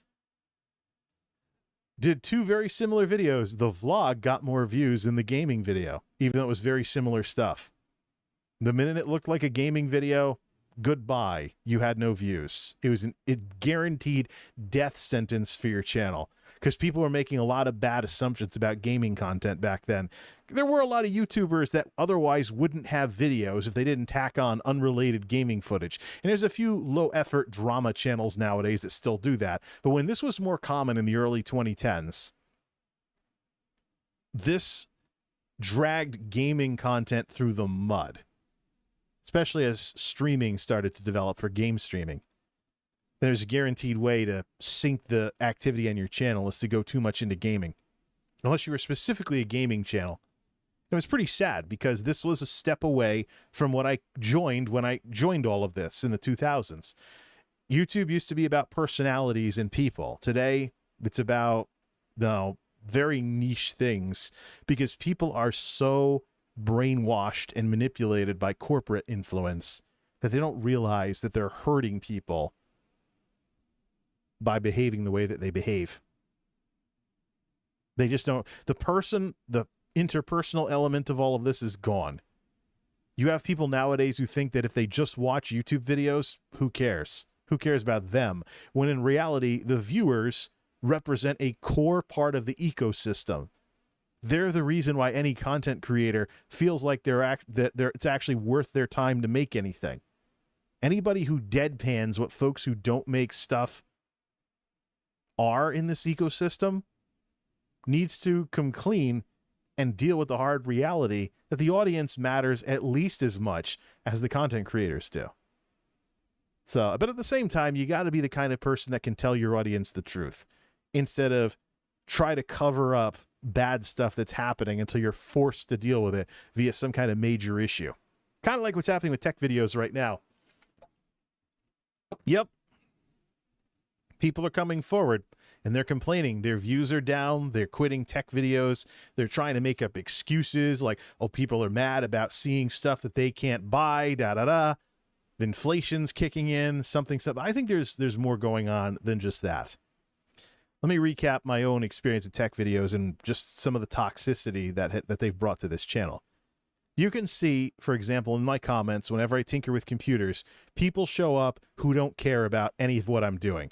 Speaker 1: Did 2 very similar videos. The vlog got more views than the gaming video, even though it was very similar stuff. The minute it looked like a gaming video, goodbye, you had no views. It was a guaranteed death sentence for your channel, because people were making a lot of bad assumptions about gaming content back then. There were a lot of YouTubers that otherwise wouldn't have videos if they didn't tack on unrelated gaming footage. And there's a few low-effort drama channels nowadays that still do that. But when this was more common in the early 2010s, this dragged gaming content through the mud, especially as streaming started to develop for game streaming. There's a guaranteed way to sink the activity on your channel is to go too much into gaming, unless you were specifically a gaming channel. It was pretty sad because this was a step away from what I joined when I joined all of this in the 2000s. YouTube used to be about personalities and people. Today, it's about very niche things because people are so brainwashed and manipulated by corporate influence that they don't realize that they're hurting people by behaving the way that they behave. They just don't. The interpersonal element of all of this is gone. You have people nowadays who think that if they just watch YouTube videos, who cares? Who cares about them? When in reality, the viewers represent a core part of the ecosystem. They're the reason why any content creator feels like it's actually worth their time to make anything. Anybody who deadpans what folks who don't make stuff are in this ecosystem needs to come clean and deal with the hard reality that the audience matters at least as much as the content creators do. So, but at the same time, you got to be the kind of person that can tell your audience the truth instead of try to cover up bad stuff that's happening until you're forced to deal with it via some kind of major issue. Kind of like what's happening with tech videos right now. Yep. People are coming forward and they're complaining. Their views are down. They're quitting tech videos. They're trying to make up excuses like, oh, people are mad about seeing stuff that they can't buy, da-da-da. Inflation's kicking in, something. I think there's more going on than just that. Let me recap my own experience with tech videos and just some of the toxicity that they've brought to this channel. You can see, for example, in my comments, whenever I tinker with computers, people show up who don't care about any of what I'm doing.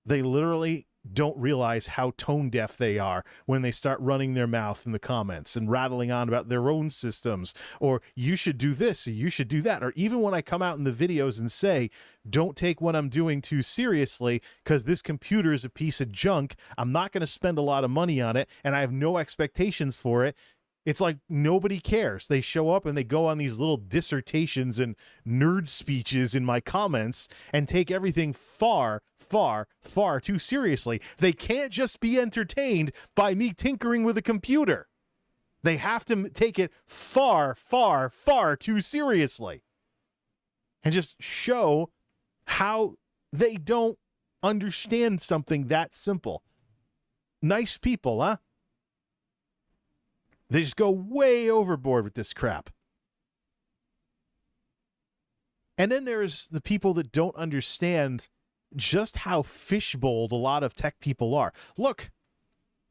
Speaker 1: They literally don't realize how tone deaf they are when they start running their mouth in the comments and rattling on about their own systems, or you should do this, or you should do that. Or even when I come out in the videos and say, don't take what I'm doing too seriously because this computer is a piece of junk. I'm not going to spend a lot of money on it and I have no expectations for it. It's like nobody cares. They show up and they go on these little dissertations and nerd speeches in my comments and take everything far, far, far too seriously. They can't just be entertained by me tinkering with a computer. They have to take it far, far, far too seriously and just show how they don't understand something that simple. Nice people, huh? They just go way overboard with this crap. And then there's the people that don't understand just how fishbowled a lot of tech people are. Look,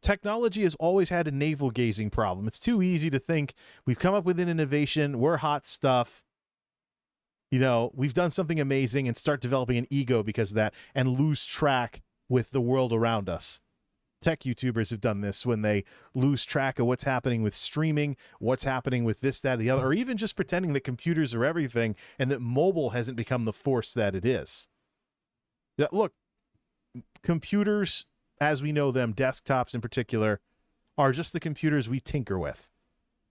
Speaker 1: technology has always had a navel-gazing problem. It's too easy to think we've come up with an innovation, we're hot stuff, you know, we've done something amazing and start developing an ego because of that and lose track with the world around us. Tech YouTubers have done this when they lose track of what's happening with streaming, what's happening with this, that, the other, or even just pretending that computers are everything and that mobile hasn't become the force that it is. Yeah, look, computers, as we know them, desktops in particular, are just the computers we tinker with.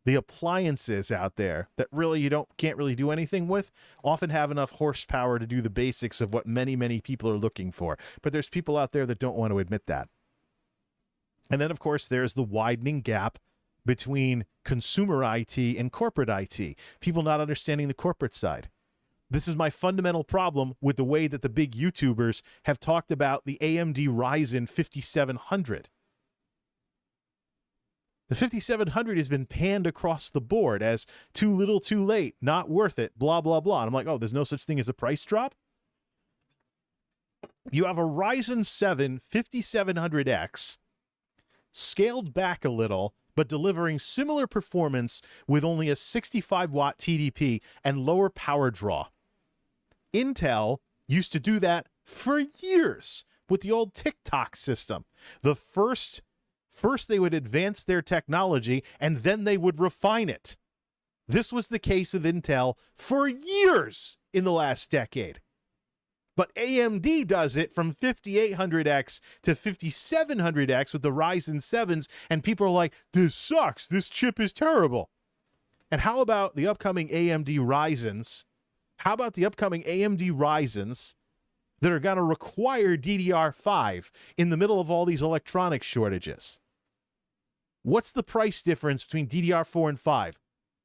Speaker 1: The appliances out there that really you can't really do anything with often have enough horsepower to do the basics of what many, many people are looking for. But there's people out there that don't want to admit that. And then, of course, there's the widening gap between consumer IT and corporate IT. People not understanding the corporate side. This is my fundamental problem with the way that the big YouTubers have talked about the AMD Ryzen 5700. The 5700 has been panned across the board as too little, too late, not worth it, blah, blah, blah. And I'm like, oh, there's no such thing as a price drop? You have a Ryzen 7 5700X scaled back a little, but delivering similar performance with only a 65-watt TDP and lower power draw. Intel used to do that for years with the old TikTok system. First they would advance their technology, and then they would refine it. This was the case with Intel for years in the last decade. But AMD does it from 5800X to 5700X with the Ryzen 7s, and people are like, this sucks, this chip is terrible. And how about the upcoming AMD Ryzens? How about the upcoming AMD Ryzens that are going to require DDR5 in the middle of all these electronic shortages? What's the price difference between DDR4 and 5?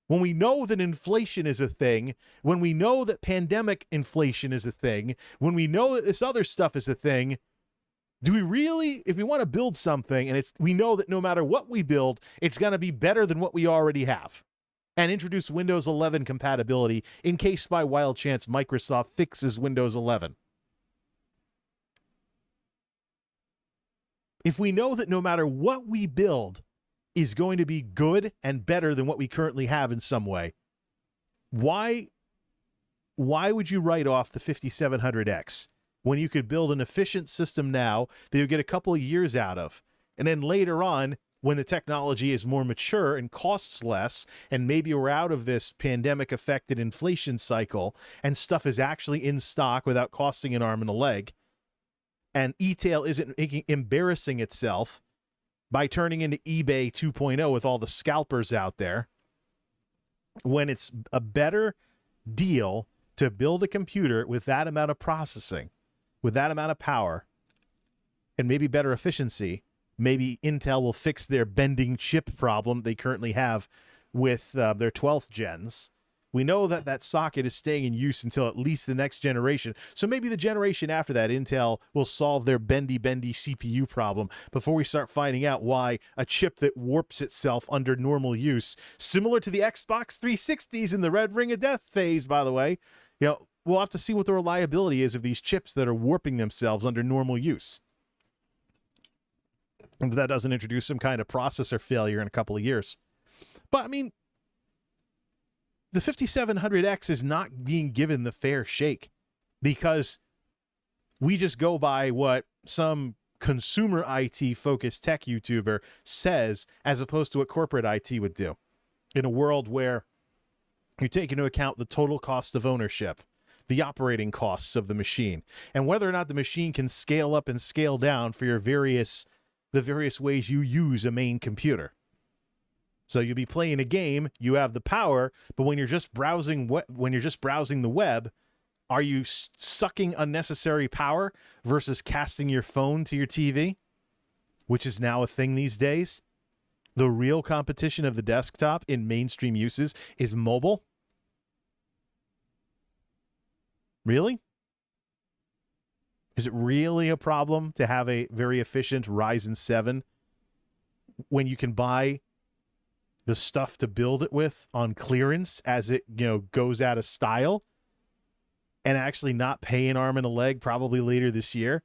Speaker 1: When we know that inflation is a thing, when we know that pandemic inflation is a thing, when we know that this other stuff is a thing, do we really, if we want to build something and we know that no matter what we build, it's going to be better than what we already have, and introduce Windows 11 compatibility in case by wild chance Microsoft fixes Windows 11? If we know that no matter what we build is going to be good and better than what we currently have in some way, why would you write off the 5700X when you could build an efficient system now that you'll get a couple of years out of, and then later on, when the technology is more mature and costs less, and maybe we're out of this pandemic affected inflation cycle and stuff is actually in stock without costing an arm and a leg, and e-tail isn't embarrassing itself by turning into eBay 2.0 with all the scalpers out there, when it's a better deal to build a computer with that amount of processing, with that amount of power, and maybe better efficiency, maybe Intel will fix their bending chip problem they currently have with their 12th gens. We know that that socket is staying in use until at least the next generation. So maybe the generation after that, Intel will solve their bendy CPU problem before we start finding out why a chip that warps itself under normal use, similar to the Xbox 360s in the Red Ring of Death phase, by the way, we'll have to see what the reliability is of these chips that are warping themselves under normal use. And that doesn't introduce some kind of processor failure in a couple of years. But I mean, the 5700X is not being given the fair shake because we just go by what some consumer IT focused tech YouTuber says, as opposed to what corporate IT would do, in a world where you take into account the total cost of ownership, the operating costs of the machine, and whether or not the machine can scale up and scale down for the various ways you use a main computer. So you'll be playing a game, you have the power, but when you're just browsing the web, are you sucking unnecessary power versus casting your phone to your TV, which is now a thing these days? The real competition of the desktop in mainstream uses is mobile. Really? Is it really a problem to have a very efficient Ryzen 7 when you can buy the stuff to build it with on clearance as it goes out of style, and actually not pay an arm and a leg probably later this year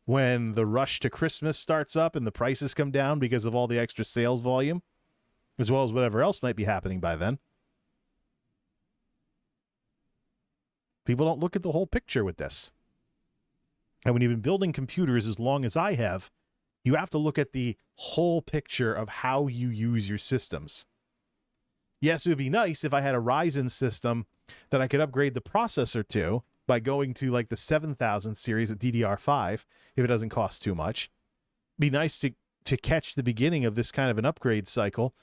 Speaker 1: when the rush to Christmas starts up and the prices come down because of all the extra sales volume, as well as whatever else might be happening by then? People don't look at the whole picture with this. And when you've been building computers as long as I have, you have to look at the whole picture of how you use your systems. Yes, it would be nice if I had a Ryzen system that I could upgrade the processor to by going to like the 7000 series of DDR5 if it doesn't cost too much. It'd be nice to catch the beginning of this kind of an upgrade cycle.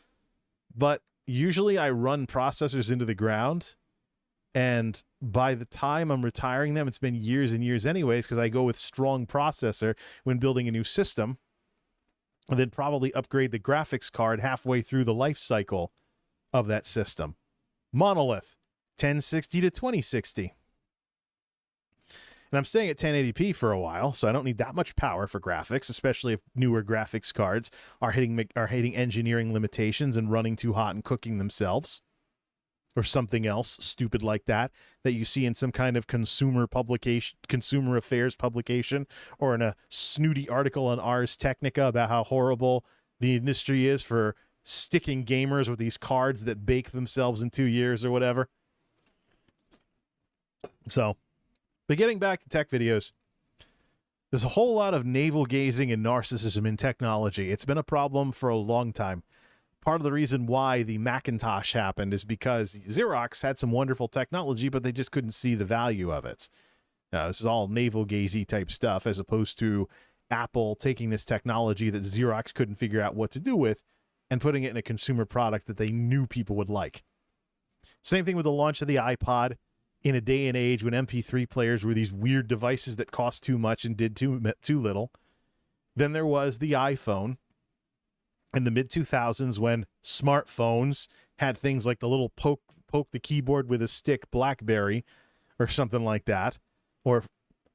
Speaker 1: But usually I run processors into the ground, and by the time I'm retiring them, it's been years and years anyways, because I go with strong processor when building a new system. and then probably upgrade the graphics card halfway through the life cycle of that system. Monolith, 1060 to 2060. And I'm staying at 1080p for a while, so I don't need that much power for graphics, especially if newer graphics cards are hitting engineering limitations and running too hot and cooking themselves, or something else stupid like that you see in some kind of consumer affairs publication, or in a snooty article on Ars Technica about how horrible the industry is for sticking gamers with these cards that bake themselves in 2 years or whatever. So, but getting back to tech videos, there's a whole lot of navel-gazing and narcissism in technology. It's been a problem for a long time. Part of the reason why the Macintosh happened is because Xerox had some wonderful technology, but they just couldn't see the value of it. Now, this is all navel-gazy type stuff, as opposed to Apple taking this technology that Xerox couldn't figure out what to do with and putting it in a consumer product that they knew people would like. Same thing with the launch of the iPod in a day and age when MP3 players were these weird devices that cost too much and did too little. Then there was the iPhone in the mid-2000s when smartphones had things like the little poke the keyboard with a stick BlackBerry or something like that, or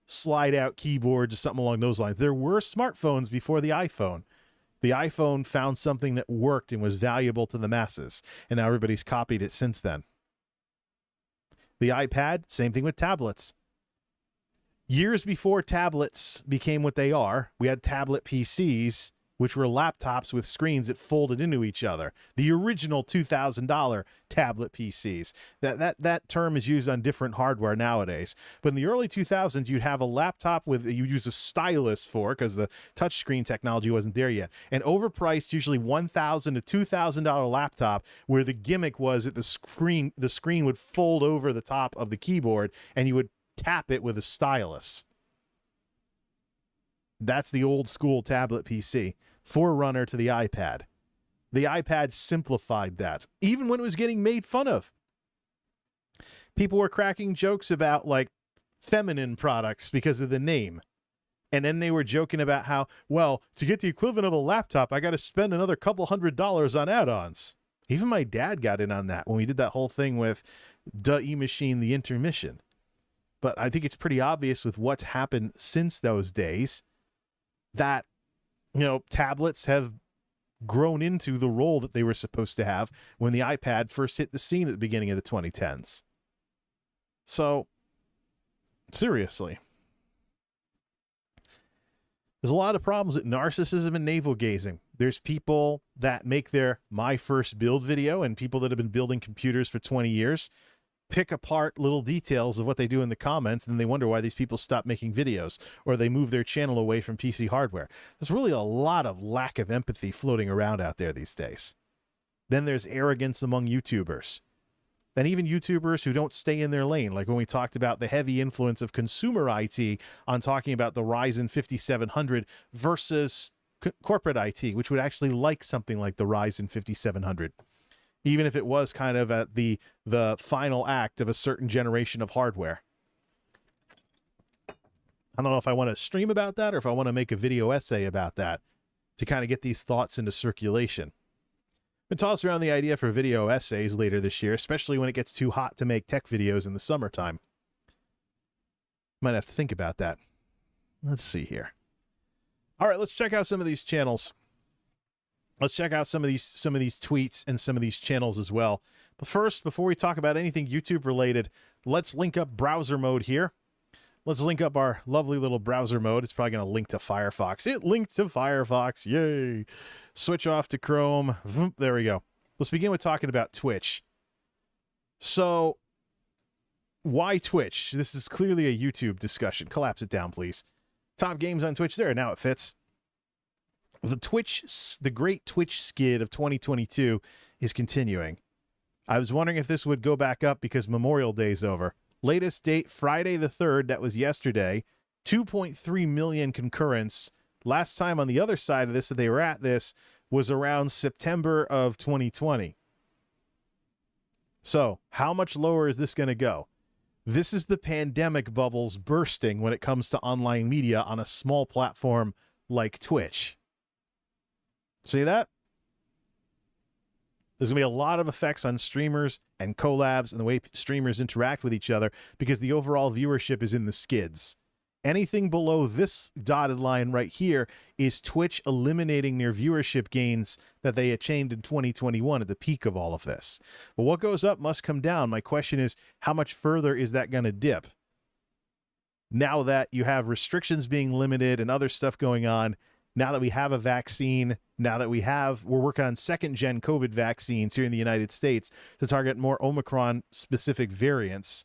Speaker 1: slide out keyboards or something along those lines. There were smartphones before the iPhone. The iPhone found something that worked and was valuable to the masses, and now everybody's copied it since then. The iPad, same thing with tablets. Years before tablets became what they are, we had tablet PCs, which were laptops with screens that folded into each other. The original $2,000 tablet PCs. That term is used on different hardware nowadays. But in the early 2000s, you'd have a laptop with you'd use a stylus for, because the touchscreen technology wasn't there yet. An overpriced, usually $1,000 to $2,000 laptop, where the gimmick was that the screen would fold over the top of the keyboard, and you would tap it with a stylus. That's the old school tablet PC, forerunner to the iPad. The iPad simplified that, even when it was getting made fun of. People were cracking jokes about, like, feminine products because of the name. And then they were joking about how, well, to get the equivalent of a laptop, I got to spend another couple $100 on add-ons. Even my dad got in on that when we did that whole thing with E-Machine, the Intermission. But I think it's pretty obvious with what's happened since those days that, tablets have grown into the role that they were supposed to have when the iPad first hit the scene at the beginning of the 2010s. So, seriously. There's a lot of problems with narcissism and navel-gazing. There's people that make their My First Build video, and people that have been building computers for 20 years pick apart little details of what they do in the comments, and then they wonder why these people stop making videos, or they move their channel away from PC hardware. There's really a lot of lack of empathy floating around out there these days. Then there's arrogance among YouTubers. And even YouTubers who don't stay in their lane, like when we talked about the heavy influence of consumer IT on talking about the Ryzen 5700 versus corporate IT, which would actually like something like the Ryzen 5700. Even if it was kind of at the final act of a certain generation of hardware. I don't know if I want to stream about that or if I want to make a video essay about that to kind of get these thoughts into circulation. Been tossed around the idea for video essays later this year, especially when it gets too hot to make tech videos in the summertime. Might have to think about that. Let's see here. All right, let's check out some of these channels. Let's check out some of these tweets and some of these channels as well. But first, before we talk about anything YouTube related, let's link up browser mode here. Let's link up our lovely little browser mode. It's probably going to link to Firefox. It linked to Firefox. Yay. Switch off to Chrome. There we go. Let's begin with talking about Twitch. So, why Twitch? This is clearly a YouTube discussion. Collapse it down, please. Top games on Twitch there. Now it fits. The great Twitch skid of 2022 is continuing. I was wondering if this would go back up because Memorial Day is over. Latest date, Friday the 3rd, that was yesterday, 2.3 million concurrents. Last time on the other side of this that they were at this was around September of 2020. So, how much lower is this going to go? This is the pandemic bubbles bursting when it comes to online media on a small platform like Twitch. See that? There's going to be a lot of effects on streamers and collabs and the way streamers interact with each other because the overall viewership is in the skids. Anything below this dotted line right here is Twitch eliminating their viewership gains that they achieved in 2021 at the peak of all of this. But what goes up must come down. My question is, how much further is that going to dip? Now that you have restrictions being limited and other stuff going on, now that we have a vaccine, now that we're working on second-gen COVID vaccines here in the United States to target more Omicron-specific variants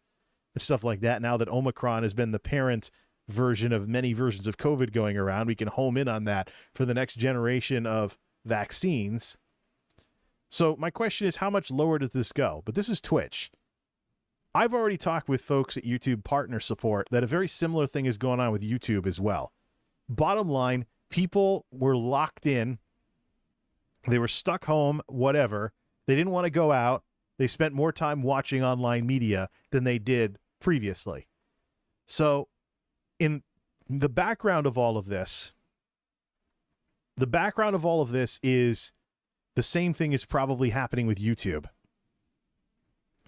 Speaker 1: and stuff like that, now that Omicron has been the parent version of many versions of COVID going around, we can home in on that for the next generation of vaccines. So my question is, how much lower does this go? But this is Twitch. I've already talked with folks at YouTube Partner Support that a very similar thing is going on with YouTube as well. Bottom line, people were locked in. They were stuck home, whatever. They didn't want to go out. They spent more time watching online media than they did previously. So in the background of all of this, is the same thing is probably happening with YouTube,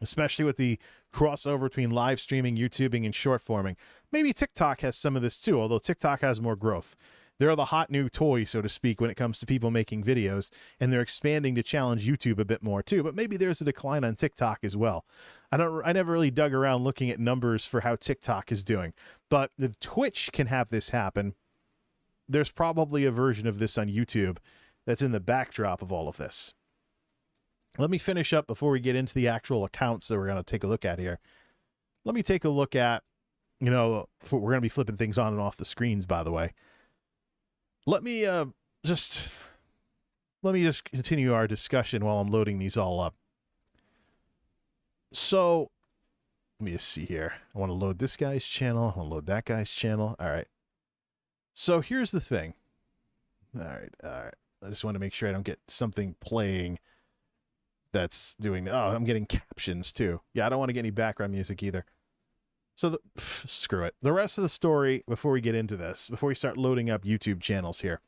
Speaker 1: especially with the crossover between live streaming, YouTubing, and short forming. Maybe TikTok has some of this too, although TikTok has more growth. They're the hot new toy, so to speak, when it comes to people making videos, and they're expanding to challenge YouTube a bit more too. But maybe there's a decline on TikTok as well. I never really dug around looking at numbers for how TikTok is doing. But if Twitch can have this happen, there's probably a version of this on YouTube that's in the backdrop of all of this. Let me finish up before we get into the actual accounts that we're going to take a look at here. Let me take a look at, we're going to be flipping things on and off the screens, by the way. Let me just continue our discussion while I'm loading these all up. So, let me just see here. I want to load this guy's channel. I want to load that guy's channel. All right. So here's the thing. All right. I just want to make sure I don't get something playing that's doing... Oh, I'm getting captions too. Yeah, I don't want to get any background music either. So screw it. The rest of the story, before we get into this, before we start loading up YouTube channels here.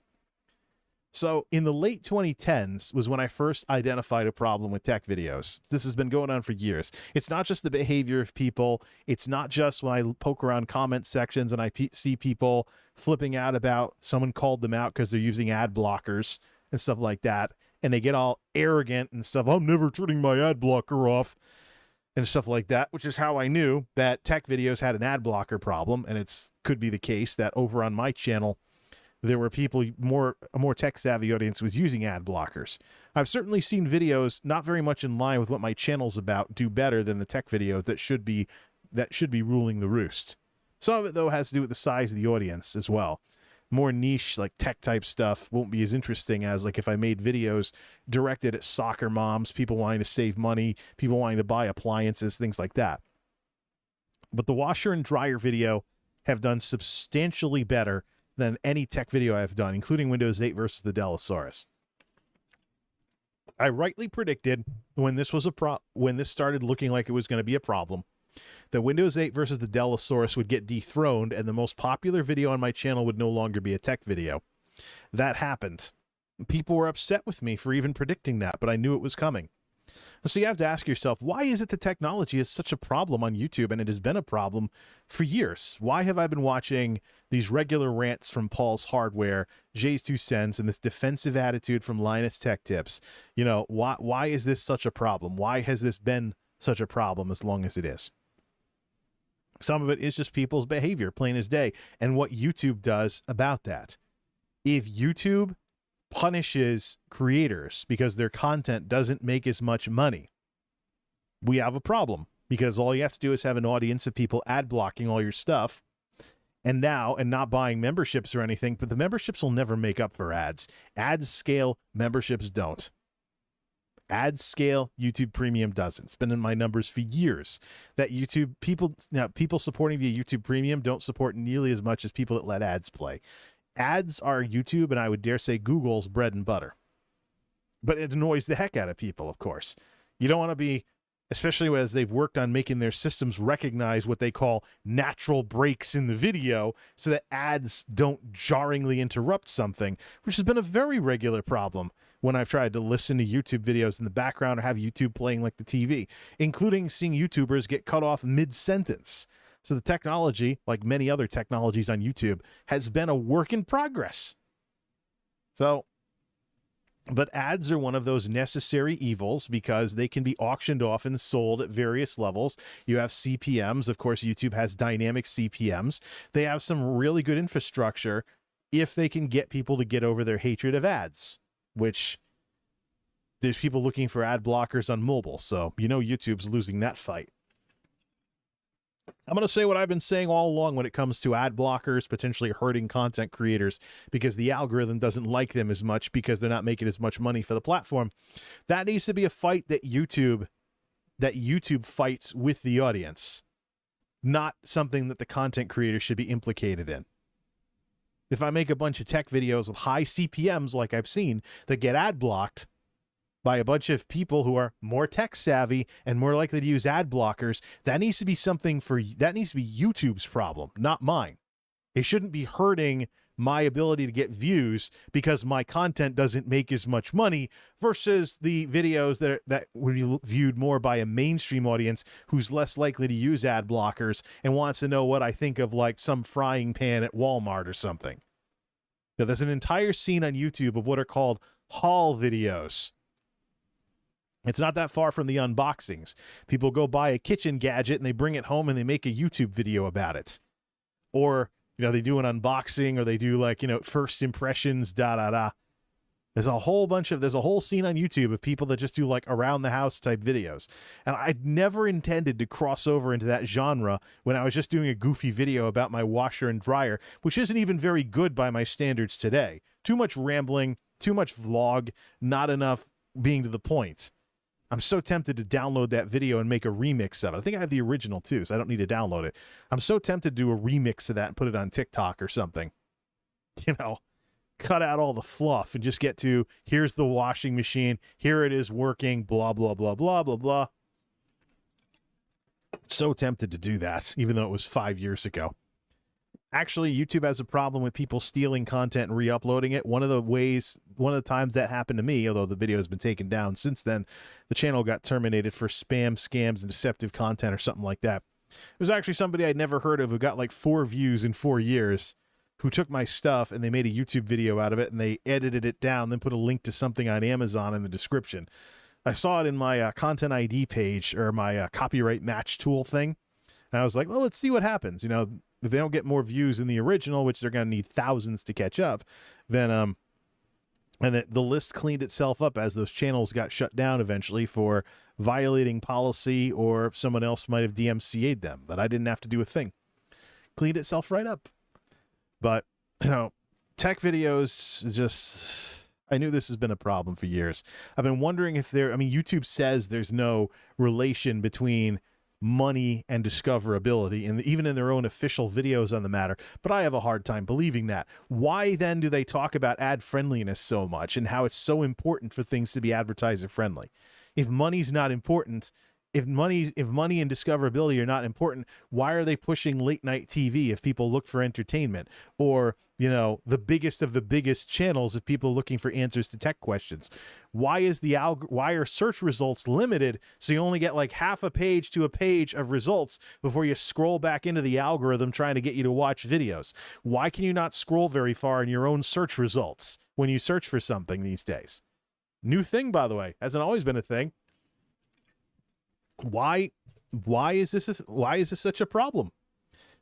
Speaker 1: So in the late 2010s was when I first identified a problem with tech videos. This has been going on for years. It's not just the behavior of people. It's not just when I poke around comment sections and I see people flipping out about someone called them out because they're using ad blockers and stuff like that. And they get all arrogant and stuff. I'm never turning my ad blocker off. And stuff like that, which is how I knew that tech videos had an ad blocker problem. And it could be the case that over on my channel, there were people, a more tech-savvy audience was using ad blockers. I've certainly seen videos not very much in line with what my channel's about do better than the tech videos that should be ruling the roost. Some of it, though, has to do with the size of the audience as well. More niche, like tech-type stuff won't be as interesting as like if I made videos directed at soccer moms, people wanting to save money, people wanting to buy appliances, things like that. But the washer and dryer video have done substantially better than any tech video I've done, including Windows 8 versus the Delosaurus. I rightly predicted when this started looking like it was going to be a problem, that Windows 8 versus the Delosaurus would get dethroned and the most popular video on my channel would no longer be a tech video. That happened. People were upset with me for even predicting that, but I knew it was coming. So you have to ask yourself, why is it that technology is such a problem on YouTube, and it has been a problem for years? Why have I been watching these regular rants from Paul's Hardware, Jay's 2 Cents, and this defensive attitude from Linus Tech Tips? Why is this such a problem? Why has this been such a problem as long as it is? Some of it is just people's behavior, plain as day, and what YouTube does about that. If YouTube punishes creators because their content doesn't make as much money, we have a problem, because all you have to do is have an audience of people ad blocking all your stuff and not buying memberships or anything, but the memberships will never make up for ads. Ads scale, memberships don't. Ads scale, YouTube Premium doesn't. It's been in my numbers for years that people supporting via YouTube Premium don't support nearly as much as people that let ads play. Ads are YouTube, and I would dare say Google's bread and butter. But it annoys the heck out of people, of course. You don't want to be, especially as they've worked on making their systems recognize what they call natural breaks in the video so that ads don't jarringly interrupt something, which has been a very regular problem when I've tried to listen to YouTube videos in the background or have YouTube playing like the TV, including seeing YouTubers get cut off mid-sentence. So the technology, like many other technologies on YouTube, has been a work in progress. So, but ads are one of those necessary evils because they can be auctioned off and sold at various levels. You have CPMs. Of course, YouTube has dynamic CPMs. They have some really good infrastructure if they can get people to get over their hatred of ads, which there's people looking for ad blockers on mobile. So, you know, YouTube's losing that fight. I'm going to say what I've been saying all along when it comes to ad blockers potentially hurting content creators because the algorithm doesn't like them as much because they're not making as much money for the platform. That needs to be a fight that YouTube fights with the audience, not something that the content creator should be implicated in. If I make a bunch of tech videos with high CPMs like I've seen that get ad blocked by a bunch of people who are more tech savvy and more likely to use ad blockers, that needs to be YouTube's problem, not mine. It shouldn't be hurting my ability to get views because my content doesn't make as much money versus the videos that would be viewed more by a mainstream audience who's less likely to use ad blockers and wants to know what I think of like some frying pan at Walmart or something. Now, there's an entire scene on YouTube of what are called haul videos. It's not that far from the unboxings. People go buy a kitchen gadget and they bring it home and they make a YouTube video about it. Or, you know, they do an unboxing or they do like, you know, first impressions, There's a whole scene on YouTube of people that just do like around the house type videos. And I'd never intended to cross over into that genre when I was just doing a goofy video about my washer and dryer, which isn't even very good by my standards today. Too much rambling, too much vlog, not enough being to the point. I'm so tempted to download that video and make a remix of it. I think I have the original too, so I don't need to download it. I'm so tempted to do a remix of that and put it on TikTok or something. You know, cut out all the fluff and just get to, here's the washing machine, here it is working, blah, blah, blah, blah, blah, blah. So tempted to do that, even though it was 5 years ago. Actually, YouTube has a problem with people stealing content and re-uploading it. One of the times that happened to me, although the video has been taken down since then, the channel got terminated for spam, scams, and deceptive content or something like that. It was actually somebody I'd never heard of who got like 4 views in 4 years, who took my stuff and they made a YouTube video out of it and they edited it down, then put a link to something on Amazon in the description. I saw it in my content ID page or my copyright match tool thing. And I was like, well, let's see what happens. You know, if they don't get more views than the original, which they're going to need thousands to catch up, then the list cleaned itself up as those channels got shut down eventually for violating policy or someone else might have DMCA'd them, but I didn't have to do a thing. Cleaned itself right up. But, you know, tech videos just, I knew this has been a problem for years. I've been wondering if YouTube says there's no relation between money and discoverability, and even in their own official videos on the matter, but I have a hard time believing that. Why then do they talk about ad friendliness so much and how it's so important for things to be advertiser friendly? If money's not important, if money and discoverability are not important, why are they pushing late night TV if people look for entertainment? Or, you know, the biggest of the biggest channels if people are looking for answers to tech questions? Why are search results limited so you only get like half a page to a page of results before you scroll back into the algorithm trying to get you to watch videos? Why can you not scroll very far in your own search results when you search for something these days? New thing, by the way, hasn't always been a thing. Why is this such a problem?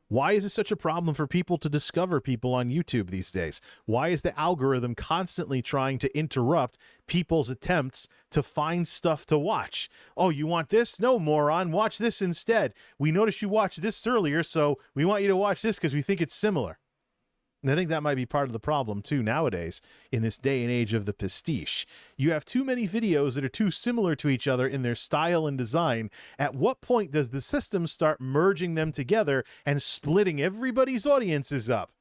Speaker 1: Why is it such a problem for people to discover people on YouTube these days? Why is the algorithm constantly trying to interrupt people's attempts to find stuff to watch? Oh, you want this? No, moron, watch this instead. We noticed you watched this earlier, so we want you to watch this because we think it's similar. And I think that might be part of the problem, too, nowadays, in this day and age of the pastiche. You have too many videos that are too similar to each other in their style and design. At what point does the system start merging them together and splitting everybody's audiences up?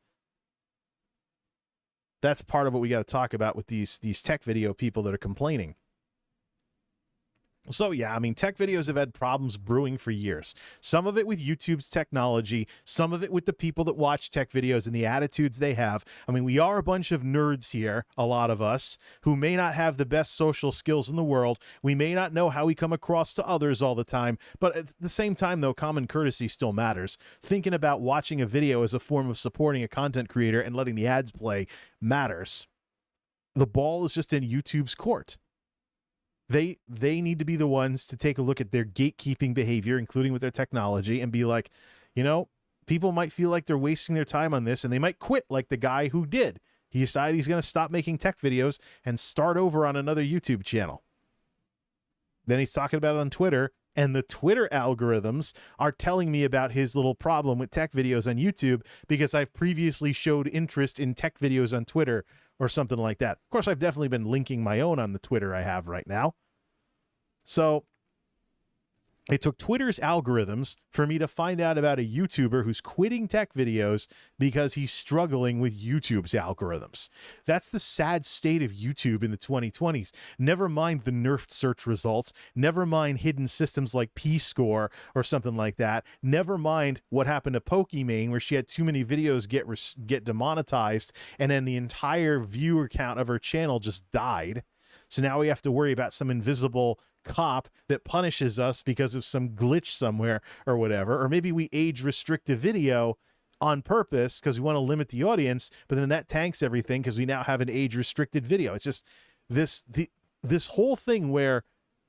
Speaker 1: That's part of what we got to talk about with these tech video people that are complaining. So yeah, I mean, tech videos have had problems brewing for years. Some of it with YouTube's technology, some of it with the people that watch tech videos and the attitudes they have. I mean, we are a bunch of nerds here, a lot of us, who may not have the best social skills in the world. We may not know how we come across to others all the time, but at the same time, though, common courtesy still matters. Thinking about watching a video as a form of supporting a content creator and letting the ads play matters. The ball is just in YouTube's court. They need to be the ones to take a look at their gatekeeping behavior, including with their technology, and be like, you know, people might feel like they're wasting their time on this, and they might quit like the guy who did. He decided he's going to stop making tech videos and start over on another YouTube channel. Then he's talking about it on Twitter, and the Twitter algorithms are telling me about his little problem with tech videos on YouTube because I've previously showed interest in tech videos on Twitter or something like that. Of course, I've definitely been linking my own on the Twitter I have right now. So it took Twitter's algorithms for me to find out about a YouTuber who's quitting tech videos because he's struggling with YouTube's algorithms. That's the sad state of YouTube in the 2020s. Never mind the nerfed search results. Never mind hidden systems like P-Score or something like that. Never mind what happened to Pokimane, where she had too many videos get demonetized, and then the entire viewer count of her channel just died. So now we have to worry about some invisible cop that punishes us because of some glitch somewhere or whatever. Or maybe we age restrict a video on purpose because we want to limit the audience, but then that tanks everything because we now have an age restricted video. It's just this whole thing where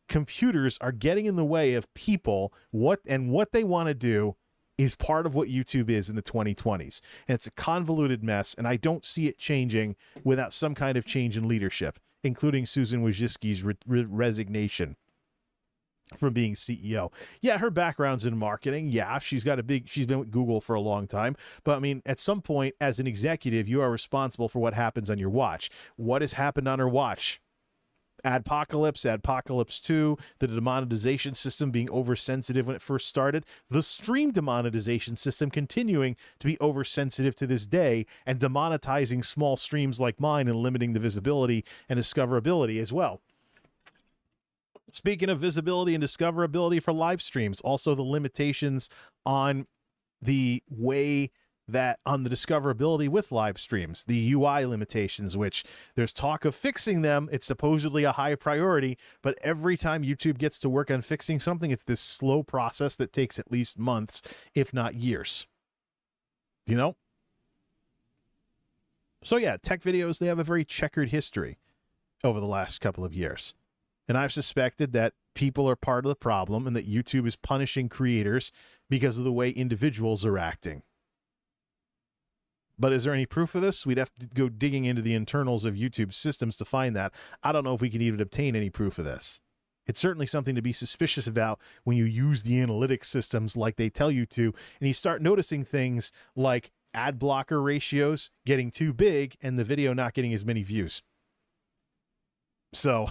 Speaker 1: computers are getting in the way of people, what they want to do is part of what YouTube is in the 2020s. And it's a convoluted mess, and I don't see it changing without some kind of change in leadership, including Susan Wojcicki's resignation from being CEO. Yeah, her background's in marketing. Yeah, she's been with Google for a long time. But I mean, at some point as an executive, you are responsible for what happens on your watch. What has happened on her watch? Adpocalypse 2, the demonetization system being oversensitive when it first started, the stream demonetization system continuing to be oversensitive to this day and demonetizing small streams like mine and limiting the visibility and discoverability as well. Speaking of visibility and discoverability for live streams, also the limitations on the way that on the discoverability with live streams, the UI limitations, which there's talk of fixing them. It's supposedly a high priority, but every time YouTube gets to work on fixing something, it's this slow process that takes at least months, if not years. You know? So yeah, tech videos, they have a very checkered history over the last couple of years. And I've suspected that people are part of the problem and that YouTube is punishing creators because of the way individuals are acting. But is there any proof of this? We'd have to go digging into the internals of YouTube systems to find that. I don't know if we can even obtain any proof of this. It's certainly something to be suspicious about when you use the analytics systems like they tell you to, and you start noticing things like ad blocker ratios getting too big and the video not getting as many views. So,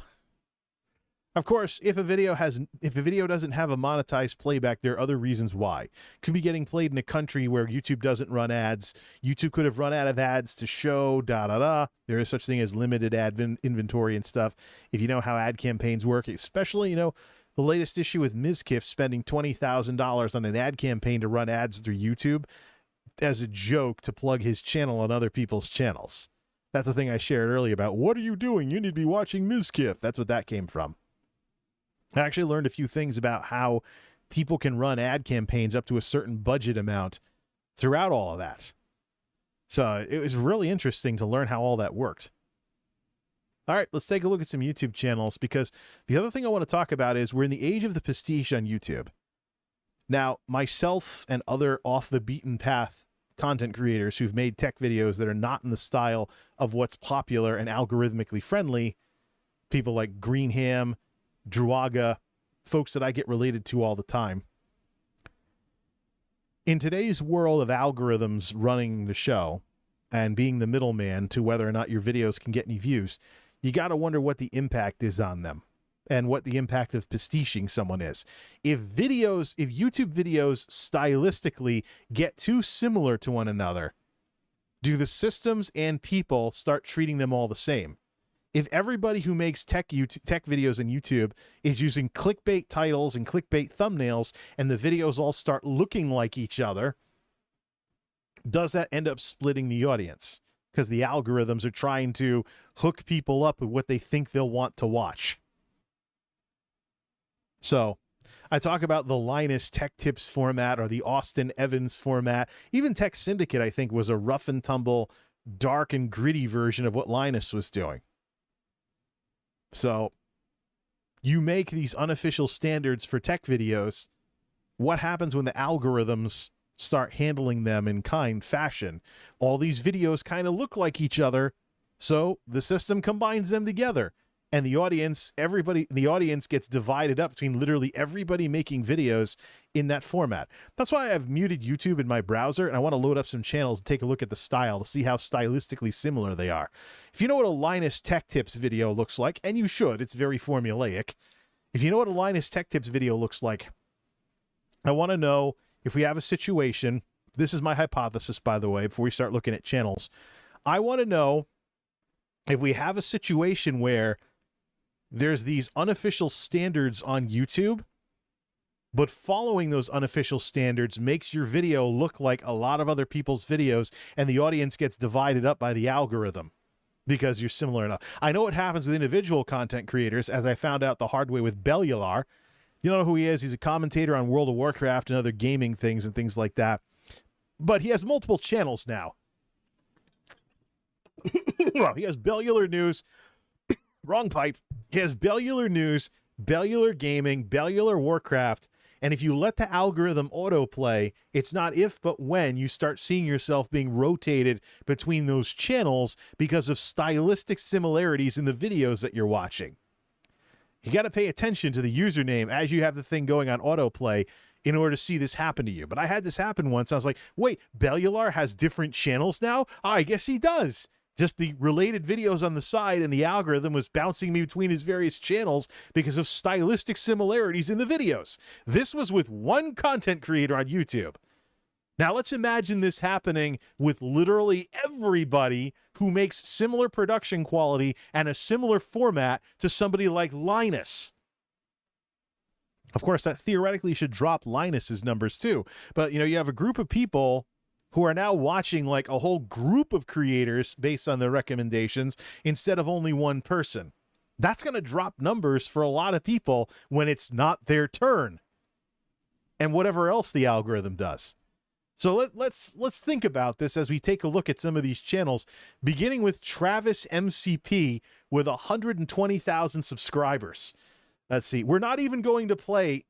Speaker 1: of course, if a video doesn't have a monetized playback, there are other reasons why. Could be getting played in a country where YouTube doesn't run ads. YouTube could have run out of ads to show, There is such thing as limited ad inventory and stuff. If you know how ad campaigns work, especially, you know, the latest issue with Mizkif spending $20,000 on an ad campaign to run ads through YouTube as a joke to plug his channel on other people's channels. That's the thing I shared earlier about, what are you doing? You need to be watching Mizkif. That's what that came from. I actually learned a few things about how people can run ad campaigns up to a certain budget amount throughout all of that. So it was really interesting to learn how all that worked. All right, let's take a look at some YouTube channels, because the other thing I want to talk about is we're in the age of the pastiche on YouTube. Now, myself and other off the beaten path content creators who've made tech videos that are not in the style of what's popular and algorithmically friendly, people like Greenham, Druaga, folks that I get related to all the time. In today's world of algorithms running the show and being the middleman to whether or not your videos can get any views, you got to wonder what the impact is on them and what the impact of pastiching someone is. If YouTube videos stylistically get too similar to one another, do the systems and people start treating them all the same? If everybody who makes tech videos on YouTube is using clickbait titles and clickbait thumbnails, and the videos all start looking like each other, does that end up splitting the audience? Because the algorithms are trying to hook people up with what they think they'll want to watch. So I talk about the Linus Tech Tips format or the Austin Evans format. Even Tech Syndicate, I think, was a rough and tumble, dark and gritty version of what Linus was doing. So you make these unofficial standards for tech videos. What happens when the algorithms start handling them in kind fashion? All these videos kind of look like each other, so the system combines them together. And the audience, the audience gets divided up between literally everybody making videos in that format. That's why I've muted YouTube in my browser, and I want to load up some channels and take a look at the style to see how stylistically similar they are. If you know what a Linus Tech Tips video looks like, and you should, it's very formulaic. If you know what a Linus Tech Tips video looks like, I want to know if we have a situation, this is my hypothesis, by the way, before we start looking at channels. I want to know if we have a situation where there's these unofficial standards on YouTube, but following those unofficial standards makes your video look like a lot of other people's videos, and the audience gets divided up by the algorithm because you're similar enough. I know what happens with individual content creators, as I found out the hard way with Bellular. You know who he is? He's a commentator on World of Warcraft and other gaming things and things like that. But he has multiple channels now. Well, he has Bellular News. Wrong pipe. He has Bellular News, Bellular Gaming, Bellular Warcraft, and if you let the algorithm autoplay, it's not if but when you start seeing yourself being rotated between those channels because of stylistic similarities in the videos that you're watching. You got to pay attention to the username as you have the thing going on autoplay in order to see this happen to you. But I had this happen once. I was like, wait, Bellular has different channels now? Oh, I guess he does. Just the related videos on the side, and the algorithm was bouncing me between his various channels because of stylistic similarities in the videos. This was with one content creator on YouTube. Now let's imagine this happening with literally everybody who makes similar production quality and a similar format to somebody like Linus. Of course, that theoretically should drop Linus's numbers too. But, you know, you have a group of people who are now watching like a whole group of creators based on their recommendations instead of only one person. That's going to drop numbers for a lot of people when it's not their turn and whatever else the algorithm does. So let's think about this as we take a look at some of these channels, beginning with Travis MCP with 120,000 subscribers. Let's see. We're not going to play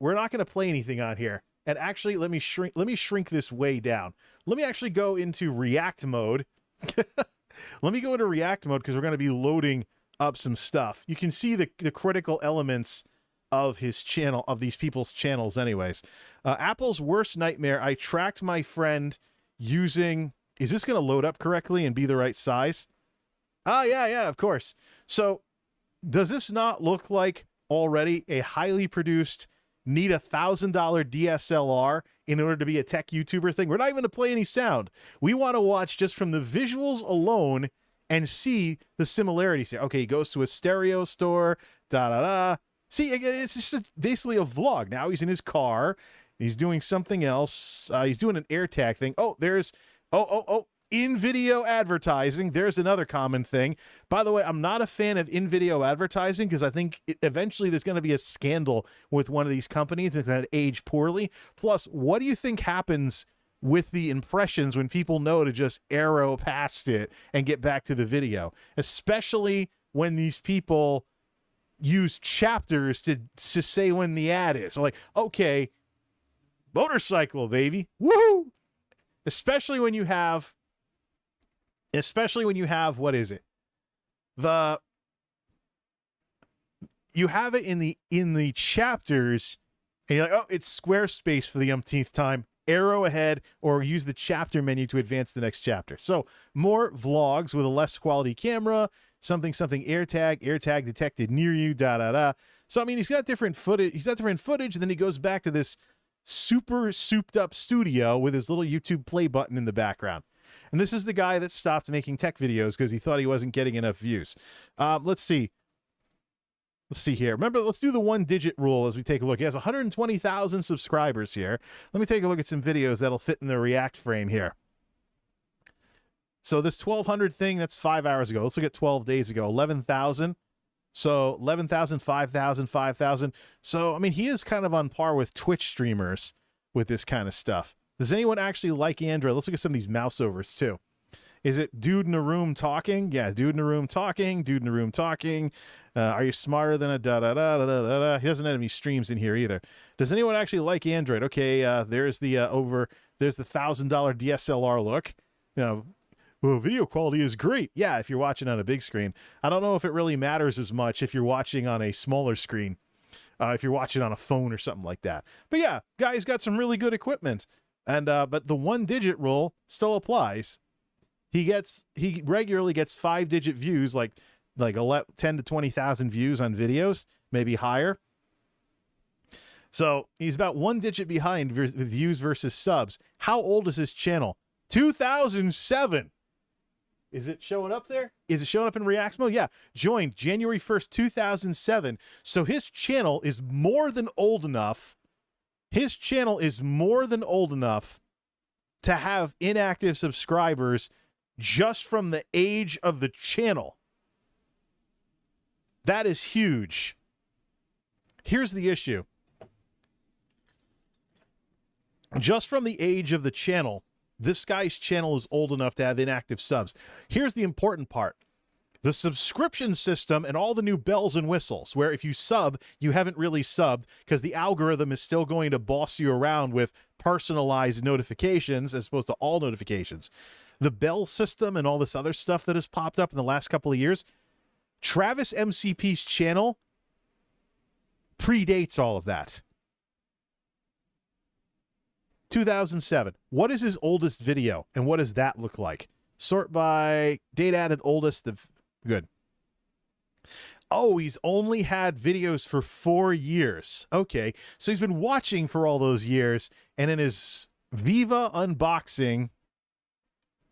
Speaker 1: anything on here. And actually, let me shrink this way down. Let me actually go into React mode. Let me go into React mode because we're going to be loading up some stuff. You can see the critical elements of his channel, of these people's channels anyways. Apple's worst nightmare. I tracked my friend using, is this going to load up correctly and be the right size? Oh, yeah, of course. So does this not look like already a highly produced, need $1,000 DSLR in order to be a tech YouTuber thing? We're not even going to play any sound. We want to watch just from the visuals alone and see the similarities here. Okay, he goes to a stereo store, da-da-da. See, it's just basically a vlog. Now he's in his car. He's doing something else. He's doing an AirTag thing. Oh, there's, in-video advertising. There's another common thing. By the way, I'm not a fan of in-video advertising because I think eventually there's going to be a scandal with one of these companies and it's going to age poorly. Plus, what do you think happens with the impressions when people know to just arrow past it and get back to the video? Especially when these people use chapters to say when the ad is. So like, okay, motorcycle, baby. Woohoo! Especially when you have, what is it? You have it in the chapters, and you're like, oh, it's Squarespace for the umpteenth time. Arrow ahead or use the chapter menu to advance the next chapter. So more vlogs with a less quality camera, something AirTag detected near you, da-da-da. So, I mean, he's got different footage, and then he goes back to this super souped up studio with his little YouTube play button in the background. And this is the guy that stopped making tech videos because he thought he wasn't getting enough views. Let's see. Let's see here. Remember, let's do the 1-digit rule as we take a look. He has 120,000 subscribers here. Let me take a look at some videos that'll fit in the React frame here. So this 1,200 thing, that's 5 hours ago. Let's look at 12 days ago. 11,000. So 11,000, 5,000, 5,000. So, I mean, he is kind of on par with Twitch streamers with this kind of stuff. Does anyone actually like Android? Let's look at some of these mouse overs, too. Is it dude in a room talking? Yeah, dude in a room talking, dude in a room talking. Are you smarter than a da-da-da-da-da-da? He doesn't have any streams in here either. Does anyone actually like Android? Okay, there's the there's the $1,000 DSLR look. You know, well, video quality is great. Yeah, if you're watching on a big screen. I don't know if it really matters as much if you're watching on a smaller screen, if you're watching on a phone or something like that. But yeah, guy's got some really good equipment. And but the 1-digit rule still applies. He regularly gets 5-digit views, like 10 to 20,000 views on videos, maybe higher. So he's about 1 digit behind with views versus subs. How old is his channel? 2007. Is it showing up there? Is it showing up in React mode? Yeah. Joined January 1st, 2007. So his channel is more than old enough. His channel is more than old enough to have inactive subscribers just from the age of the channel. That is huge. Here's the issue. Just from the age of the channel, this guy's channel is old enough to have inactive subs. Here's the important part. The subscription system and all the new bells and whistles, where if you sub, you haven't really subbed because the algorithm is still going to boss you around with personalized notifications as opposed to all notifications. The bell system and all this other stuff that has popped up in the last couple of years, Travis MCP's channel predates all of that. 2007. What is his oldest video, and what does that look like? Sort by date added oldest. Good. Oh, he's only had videos for 4 years. Okay, so he's been watching for all those years, and in his Viva unboxing,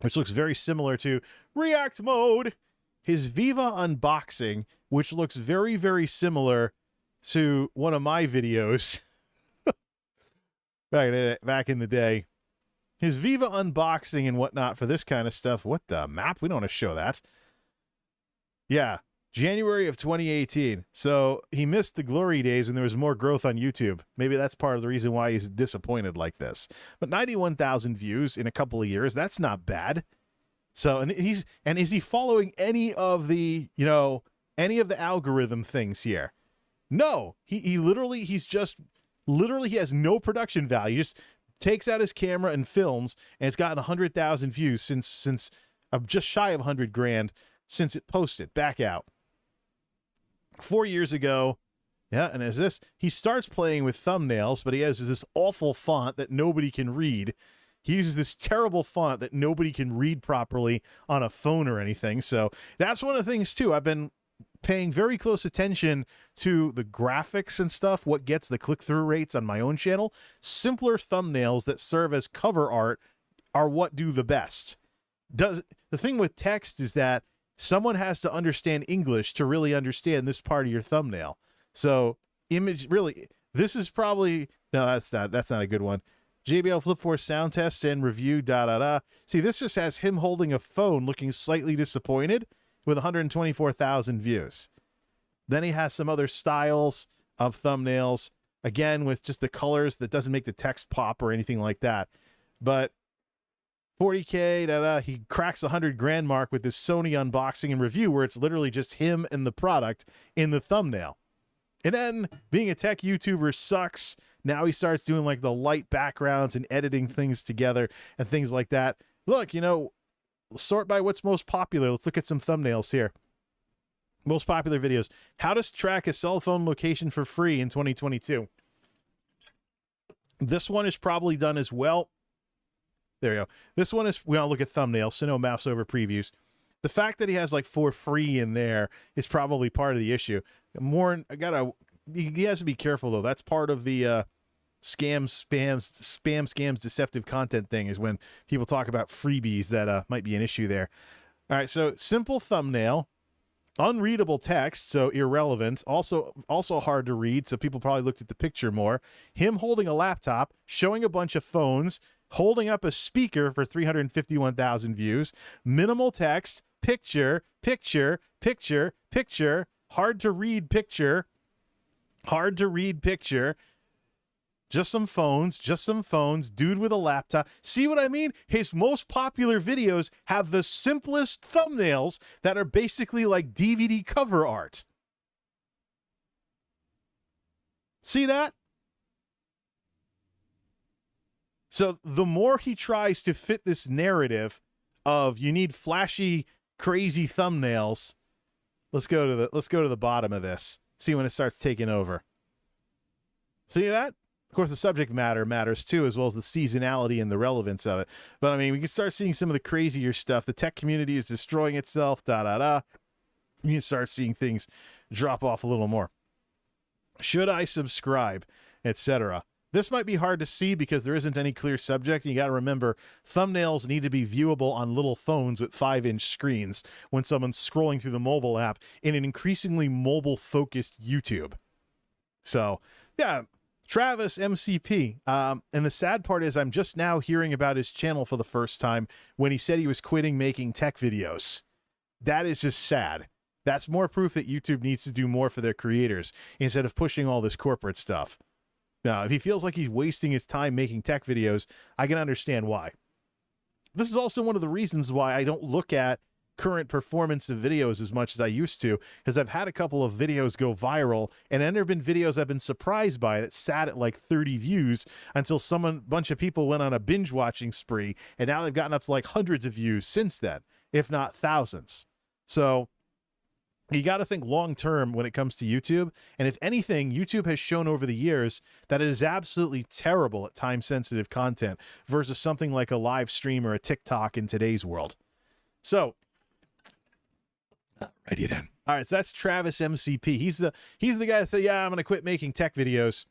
Speaker 1: which looks very similar to React mode, his Viva unboxing, which looks very, very similar to one of my videos back in the day. His Viva unboxing and whatnot for this kind of stuff. What the map? We don't want to show that. Yeah, January of 2018. So he missed the glory days and there was more growth on YouTube. Maybe that's part of the reason why he's disappointed like this. But 91,000 views in a couple of years, that's not bad. So, and is he following any of the, any of the algorithm things here? No, he literally has no production value. He just takes out his camera and films, and it's gotten 100,000 views since just shy of 100 grand since it posted back out 4 years ago. Yeah, and as this, he starts playing with thumbnails, but he has this awful font that nobody can read. He uses this terrible font that nobody can read properly on a phone or anything. So that's one of the things too. I've been paying very close attention to the graphics and stuff, what gets the click-through rates on my own channel. Simpler thumbnails that serve as cover art are what do the best. The thing with text is that someone has to understand English to really understand this part of your thumbnail. So image, really, this is probably, no, that's not a good one. JBL Flip 4 sound test and review, See, this just has him holding a phone looking slightly disappointed with 124,000 views. Then he has some other styles of thumbnails, again, with just the colors that doesn't make the text pop or anything like that. But 40K, he cracks the 100 grand mark with this Sony unboxing and review where it's literally just him and the product in the thumbnail. And then being a tech YouTuber sucks. Now he starts doing like the light backgrounds and editing things together and things like that. Look, sort by what's most popular. Let's look at some thumbnails here. Most popular videos. How to track a cell phone location for free in 2022. This one is probably done as well. There you go. This one is, we don't look at thumbnails, so no mouse over previews. The fact that he has like for free in there is probably part of the issue. He has to be careful though. That's part of the scams, deceptive content thing is when people talk about freebies that might be an issue there. All right, so simple thumbnail, unreadable text, so irrelevant, also hard to read, so people probably looked at the picture more. Him holding a laptop, showing a bunch of phones, holding up a speaker for 351,000 views, minimal text, picture, hard to read picture, just some phones, dude with a laptop. See what I mean? His most popular videos have the simplest thumbnails that are basically like DVD cover art. See that? So the more he tries to fit this narrative of you need flashy, crazy thumbnails, let's go to the bottom of this. See when it starts taking over. See that? Of course, the subject matter matters too, as well as the seasonality and the relevance of it. But I mean, we can start seeing some of the crazier stuff. The tech community is destroying itself, You can start seeing things drop off a little more. Should I subscribe, etc.? This might be hard to see because there isn't any clear subject. You got to remember, thumbnails need to be viewable on little phones with 5-inch screens when someone's scrolling through the mobile app in an increasingly mobile-focused YouTube. So, yeah, Travis MCP. And the sad part is I'm just now hearing about his channel for the first time when he said he was quitting making tech videos. That is just sad. That's more proof that YouTube needs to do more for their creators instead of pushing all this corporate stuff. Now, if he feels like he's wasting his time making tech videos, I can understand why. This is also one of the reasons why I don't look at current performance of videos as much as I used to, because I've had a couple of videos go viral, and then there have been videos I've been surprised by that sat at like 30 views until bunch of people went on a binge watching spree, and now they've gotten up to like hundreds of views since then, if not thousands. So you got to think long term when it comes to YouTube. And if anything, YouTube has shown over the years that it is absolutely terrible at time sensitive content versus something like a live stream or a TikTok in today's world. So, righty then. All right, so that's Travis MCP. He's the guy that said, yeah, I'm going to quit making tech videos.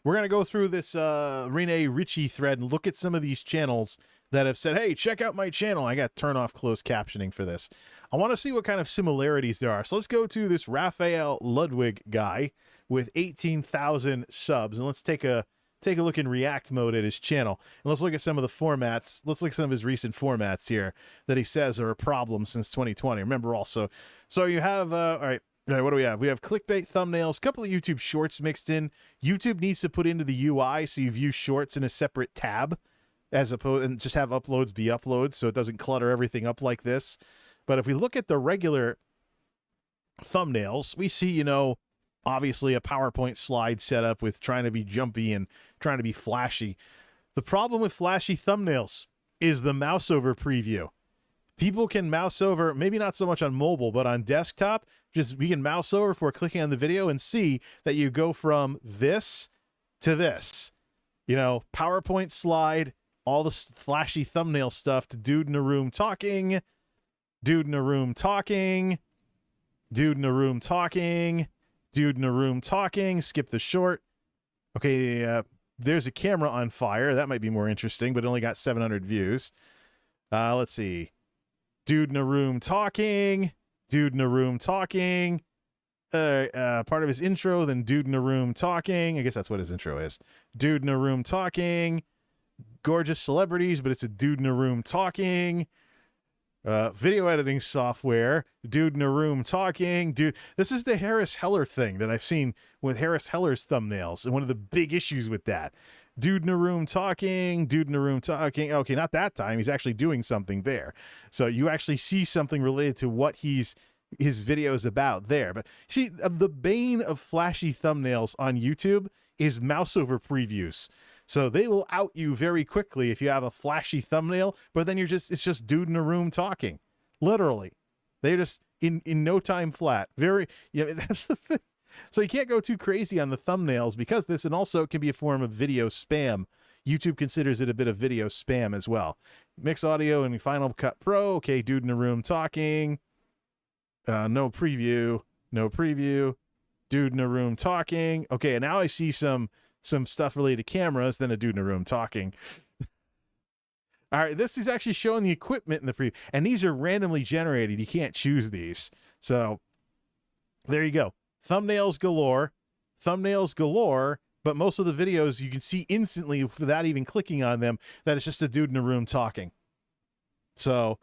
Speaker 1: We're going to go through this Rene Ritchie thread and look at some of these channels that have said, hey, check out my channel. I got to turn off closed captioning for this. I want to see what kind of similarities there are. So let's go to this Raphael Ludwig guy with 18,000 subs, and let's take a look in React mode at his channel. And let's look at some of the formats. Let's look at some of his recent formats here that he says are a problem since 2020. Remember also, so you have, all right, what do we have? We have clickbait thumbnails, a couple of YouTube shorts mixed in. YouTube needs to put into the UI so you view shorts in a separate tab, as opposed, and just have uploads be uploads so it doesn't clutter everything up like this. But if we look at the regular thumbnails, we see, you know, obviously a PowerPoint slide setup with trying to be jumpy and trying to be flashy. The problem with flashy thumbnails is the mouse over preview. People can mouse over, maybe not so much on mobile, but on desktop, just we can mouse over before clicking on the video and see that you go from this to this. You know, PowerPoint slide, all the flashy thumbnail stuff to dude in a room talking, dude in a room talking, dude in a room talking, dude in a room talking, skip the short. Okay, there's a camera on fire. That might be more interesting, but it only got 700 views. Let's see. Dude in a room talking, dude in a room talking. Part of his intro, then dude in a room talking. I guess that's what his intro is. Dude in a room talking. Gorgeous celebrities, but it's a dude in a room talking. Video editing software, dude in a room talking, dude. This is the Harris Heller thing that I've seen with Harris Heller's thumbnails, and one of the big issues with that. Dude in a room talking, dude in a room talking. Okay, not that time. He's actually doing something there. So you actually see something related to what his video is about there. But see, the bane of flashy thumbnails on YouTube is mouse over previews. So they will out you very quickly if you have a flashy thumbnail, but then it's just dude in a room talking. Literally. They're just in no time flat. That's the thing. So you can't go too crazy on the thumbnails because this, and also it can be a form of video spam. YouTube considers it a bit of video spam as well. Mix audio and Final Cut Pro. Okay, dude in a room talking. No preview. Dude in a room talking. Okay, and now I see some some stuff related to cameras, then a dude in a room talking. All right, this is actually showing the equipment in the preview, and these are randomly generated. You can't choose these. So there you go. Thumbnails galore, but most of the videos you can see instantly without even clicking on them that it's just a dude in a room talking. So,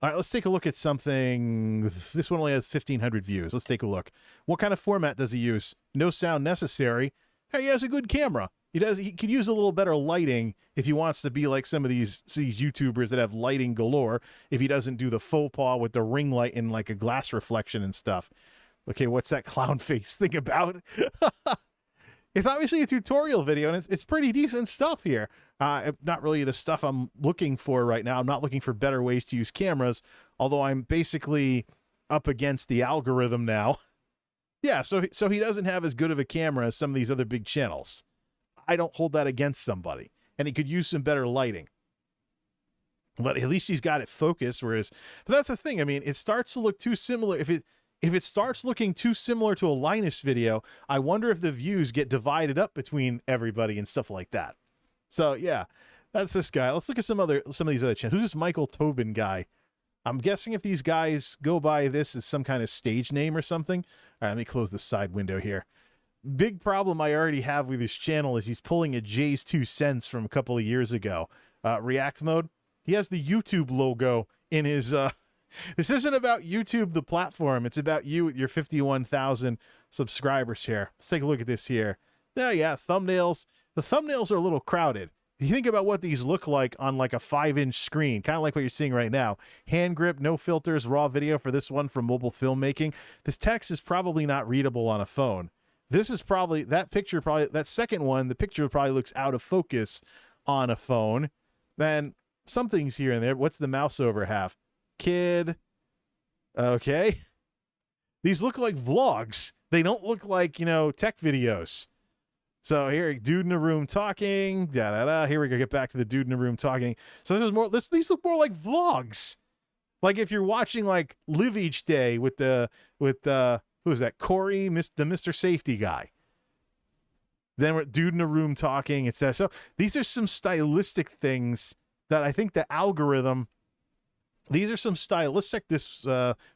Speaker 1: all right, let's take a look at something. This one only has 1,500 views. Let's take a look. What kind of format does he use? No sound necessary. Hey, he has a good camera. He could use a little better lighting if he wants to be like some of these YouTubers that have lighting galore, if he doesn't do the faux pas with the ring light and like a glass reflection and stuff. Okay, what's that clown face thing about? It's obviously a tutorial video, and it's pretty decent stuff here. Not really the stuff I'm looking for right now. I'm not looking for better ways to use cameras, although I'm basically up against the algorithm now. Yeah, so he doesn't have as good of a camera as some of these other big channels. I don't hold that against somebody, and he could use some better lighting. But at least he's got it focused, but that's the thing. I mean, it starts to look too similar. If it starts looking too similar to a Linus video, I wonder if the views get divided up between everybody and stuff like that. So yeah, that's this guy. Let's look at some of these other channels. Who's this Michael Tobin guy? I'm guessing if these guys go by this as some kind of stage name or something. All right, let me close the side window here. Big problem I already have with his channel is he's pulling a Jay's 2 cents from a couple of years ago. React mode. He has the YouTube logo in his... This isn't about YouTube, the platform. It's about you with your 51,000 subscribers here. Let's take a look at this here. Oh, yeah, thumbnails. The thumbnails are a little crowded. If you think about what these look like on like a 5-inch screen, kind of like what you're seeing right now. Hand grip, no filters, raw video for this one for mobile filmmaking. This text is probably not readable on a phone. This is probably, that second one, the picture probably looks out of focus on a phone. Then some things here and there. What's the mouse over have? Kid. Okay. These look like vlogs. They don't look like, you know, tech videos. So here, dude in a room talking. Here we go. Get back to the dude in a room talking. So this is more. These look more like vlogs. Like if you're watching like Live Each Day with who is that? Corey, the Mr. Safety guy. Then we're dude in a room talking, etc. So these are some stylistic things that I think the algorithm. These are some stylistic.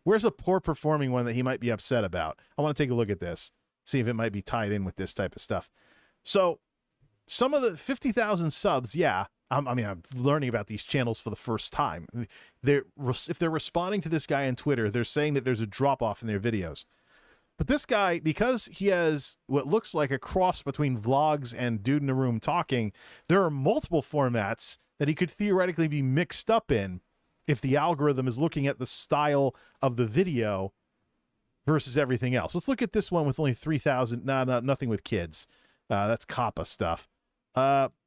Speaker 1: Where's a poor performing one that he might be upset about? I want to take a look at this, see if it might be tied in with this type of stuff. So some of the 50,000 subs, yeah. I'm learning about these channels for the first time. If they're responding to this guy on Twitter, they're saying that there's a drop off in their videos. But this guy, because he has what looks like a cross between vlogs and dude in a room talking, there are multiple formats that he could theoretically be mixed up in if the algorithm is looking at the style of the video versus everything else. Let's look at this one with only 3,000. Nothing with kids. That's COPPA stuff.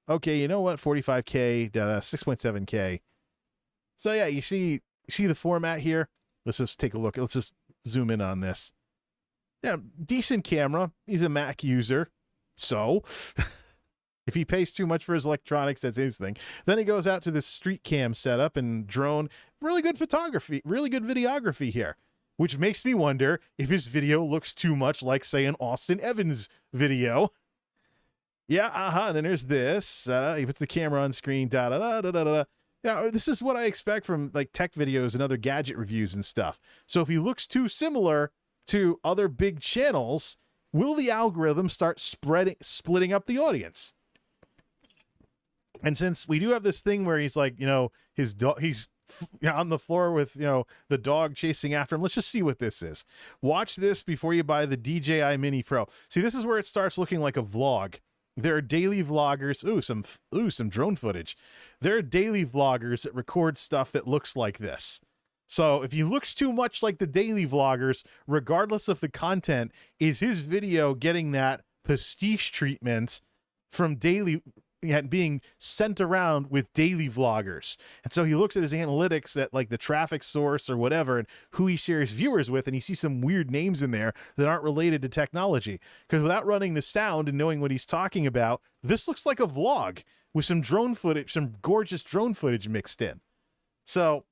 Speaker 1: Okay, you know what? 45K, 6.7K. So yeah, you see the format here? Let's just take a look. Let's just zoom in on this. Yeah, decent camera. He's a Mac user. So if he pays too much for his electronics, that's his thing. Then he goes out to this street cam setup and drone. Really good photography, really good videography here, which makes me wonder if his video looks too much like, say, an Austin Evans video. Yeah, and then there's this. He puts the camera on screen, Yeah, this is what I expect from like tech videos and other gadget reviews and stuff. So if he looks too similar to other big channels, will the algorithm start splitting up the audience? And since we do have this thing where he's like, you know, his dog, he's on the floor with, you know, the dog chasing after him. Let's just see what this is. Watch this before you buy the DJI Mini Pro. See, this is where it starts looking like a vlog. There are daily vloggers. Some drone footage. There are daily vloggers that record stuff that looks like this. So if he looks too much like the daily vloggers, regardless of the content, is his video getting that pastiche treatment from daily, being sent around with daily vloggers? And so he looks at his analytics at like the traffic source or whatever and who he shares viewers with, and he sees some weird names in there that aren't related to technology. Because without running the sound and knowing what he's talking about, this looks like a vlog with some drone footage, some gorgeous drone footage mixed in. So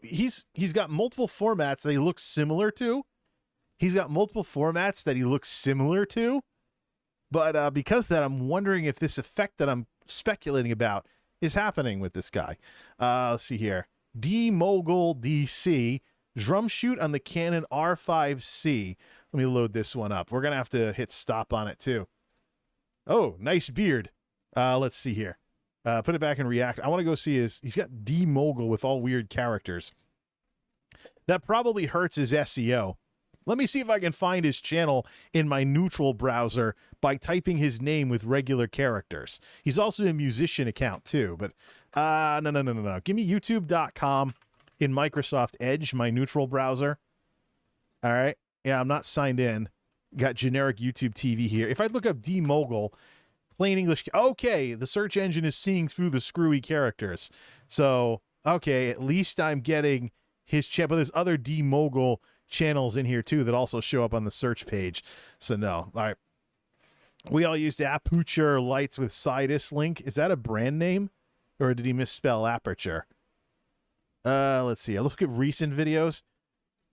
Speaker 1: he's got multiple formats that he looks similar to. But because of that, I'm wondering if this effect that I'm speculating about is happening with this guy. Let's see here. D-Mogul DC, drum shoot on the Canon R5C. Let me load this one up. We're going to have to hit stop on it too. Oh, nice beard. Let's see here. Put it back in React. I want to go see he's got D-Mogul with all weird characters. That probably hurts his SEO. Let me see if I can find his channel in my neutral browser by typing his name with regular characters. He's also a musician account too, but no. Give me youtube.com in Microsoft Edge, my neutral browser. All right. Yeah, I'm not signed in. Got generic YouTube TV here. If I look up D-Mogul, plain English, okay, the search engine is seeing through the screwy characters. So, okay, at least I'm getting his channel, but there's other D-Mogul channels in here too that also show up on the search page. So no. All right. We all used Aputure lights with Sidus link. Is that a brand name? Or did he misspell aperture? Let's see. I look at recent videos.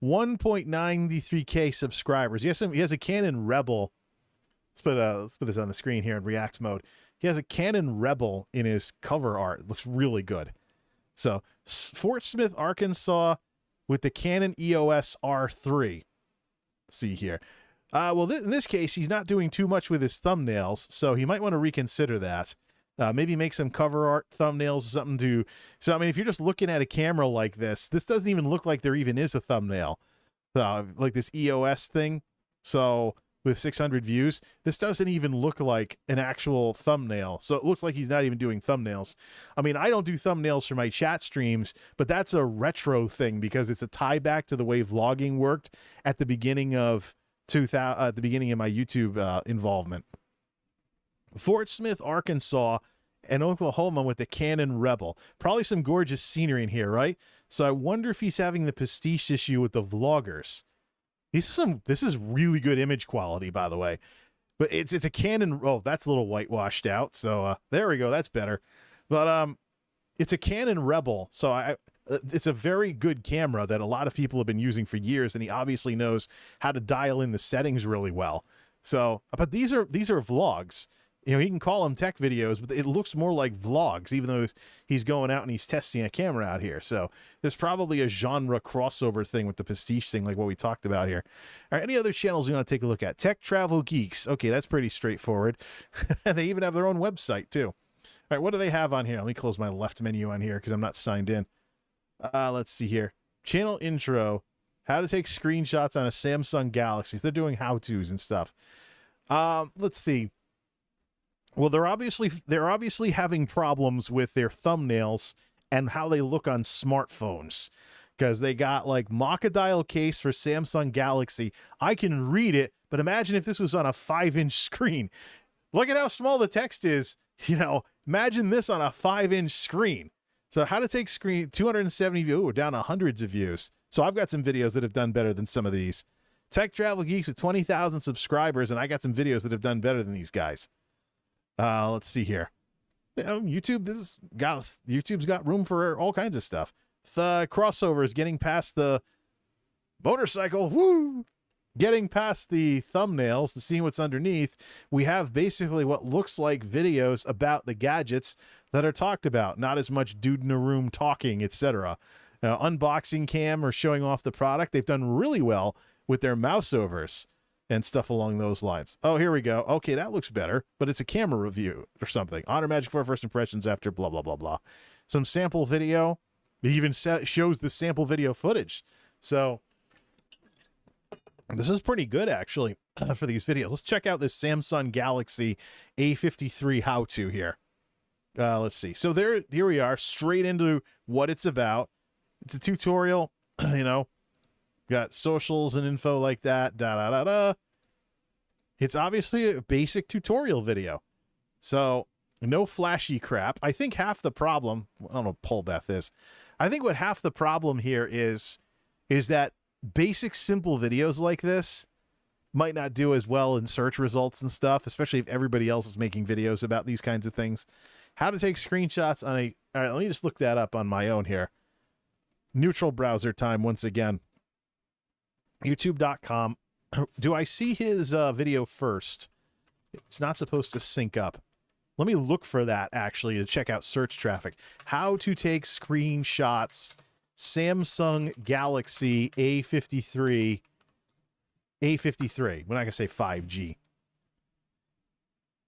Speaker 1: 1.93K subscribers. He has a Canon Rebel. Let's put this on the screen here in React mode. He has a Canon Rebel in his cover art. It looks really good. So Fort Smith, Arkansas, with the Canon EOS R3. Let's see here. Well, in this case, he's not doing too much with his thumbnails, so he might want to reconsider that. Maybe make some cover art thumbnails, something to... So, I mean, if you're just looking at a camera like this doesn't even look like there even is a thumbnail. Like this EOS thing. So, with 600 views, this doesn't even look like an actual thumbnail. So, it looks like he's not even doing thumbnails. I mean, I don't do thumbnails for my chat streams, but that's a retro thing because it's a tie back to the way vlogging worked at the beginning of my YouTube involvement. Fort Smith, Arkansas, and Oklahoma with the Canon Rebel. Probably some gorgeous scenery in here, right? So I wonder if he's having the pastiche issue with the vloggers. This is really good image quality, by the way. But it's a Canon. Oh, that's a little whitewashed out. So there we go. That's better. But it's a Canon Rebel. So it's a very good camera that a lot of people have been using for years, and he obviously knows how to dial in the settings really well. So, but these are vlogs. You know, he can call them tech videos, but it looks more like vlogs, even though he's going out and he's testing a camera out here. So there's probably a genre crossover thing with the pastiche thing, like what we talked about here. All right, any other channels you want to take a look at? Tech Travel Geeks. Okay, that's pretty straightforward. They even have their own website, too. All right, what do they have on here? Let me close my left menu on here because I'm not signed in. Let's see here. Channel intro. How to take screenshots on a Samsung Galaxy. They're doing how-tos and stuff. Let's see. Well, they're obviously having problems with their thumbnails and how they look on smartphones, because they got like mock-a-dial case for Samsung Galaxy. I can read it, but imagine if this was on a 5-inch screen. Look at how small the text is. You know, imagine this on a 5-inch screen. So how to take 270 views. We're down to hundreds of views. So I've got some videos that have done better than some of these. Tech Travel Geeks with 20,000 subscribers, and I got some videos that have done better than these guys. Let's see here. You know, YouTube's got room for all kinds of stuff. The crossovers, getting past the motorcycle, woo! Getting past the thumbnails to see what's underneath. We have basically what looks like videos about the gadgets that are talked about. Not as much dude in a room talking, etc. Unboxing cam or showing off the product. They've done really well with their mouse overs and stuff along those lines. Oh, here we go. Okay, that looks better, but it's a camera review or something. Honor Magic 4 first impressions after blah, blah, blah, blah. Some sample video. It even shows the sample video footage. So this is pretty good, actually, for these videos. Let's check out this Samsung Galaxy A53 how-to here. Let's see. So here we are, straight into what it's about. It's a tutorial, you know. Got socials and info like that. It's obviously a basic tutorial video. So no flashy crap. I think half the problem, I don't know what pole Beth is. I think what half the problem here is that basic simple videos like this might not do as well in search results and stuff, especially if everybody else is making videos about these kinds of things. How to take screenshots on a... All right, let me just look that up on my own here. Neutral browser time once again. YouTube.com. Do I see his video first? It's not supposed to sync up. Let me look for that, actually, to check out search traffic. How to take screenshots. Samsung Galaxy A53. A53. We're not going to say 5G.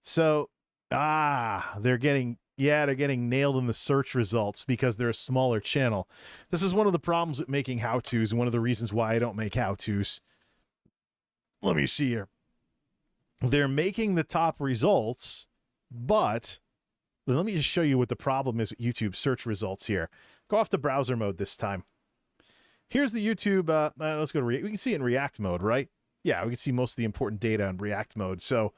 Speaker 1: So, they're getting nailed in the search results because they're a smaller channel. This is one of the problems with making how-tos and one of the reasons why I don't make how-tos. Let me see here. They're making the top results, but let me just show you what the problem is with YouTube search results here. Go off to browser mode this time. Here's the YouTube. Let's go to we can see it in React mode, right? Yeah, we can see most of the important data in React mode. So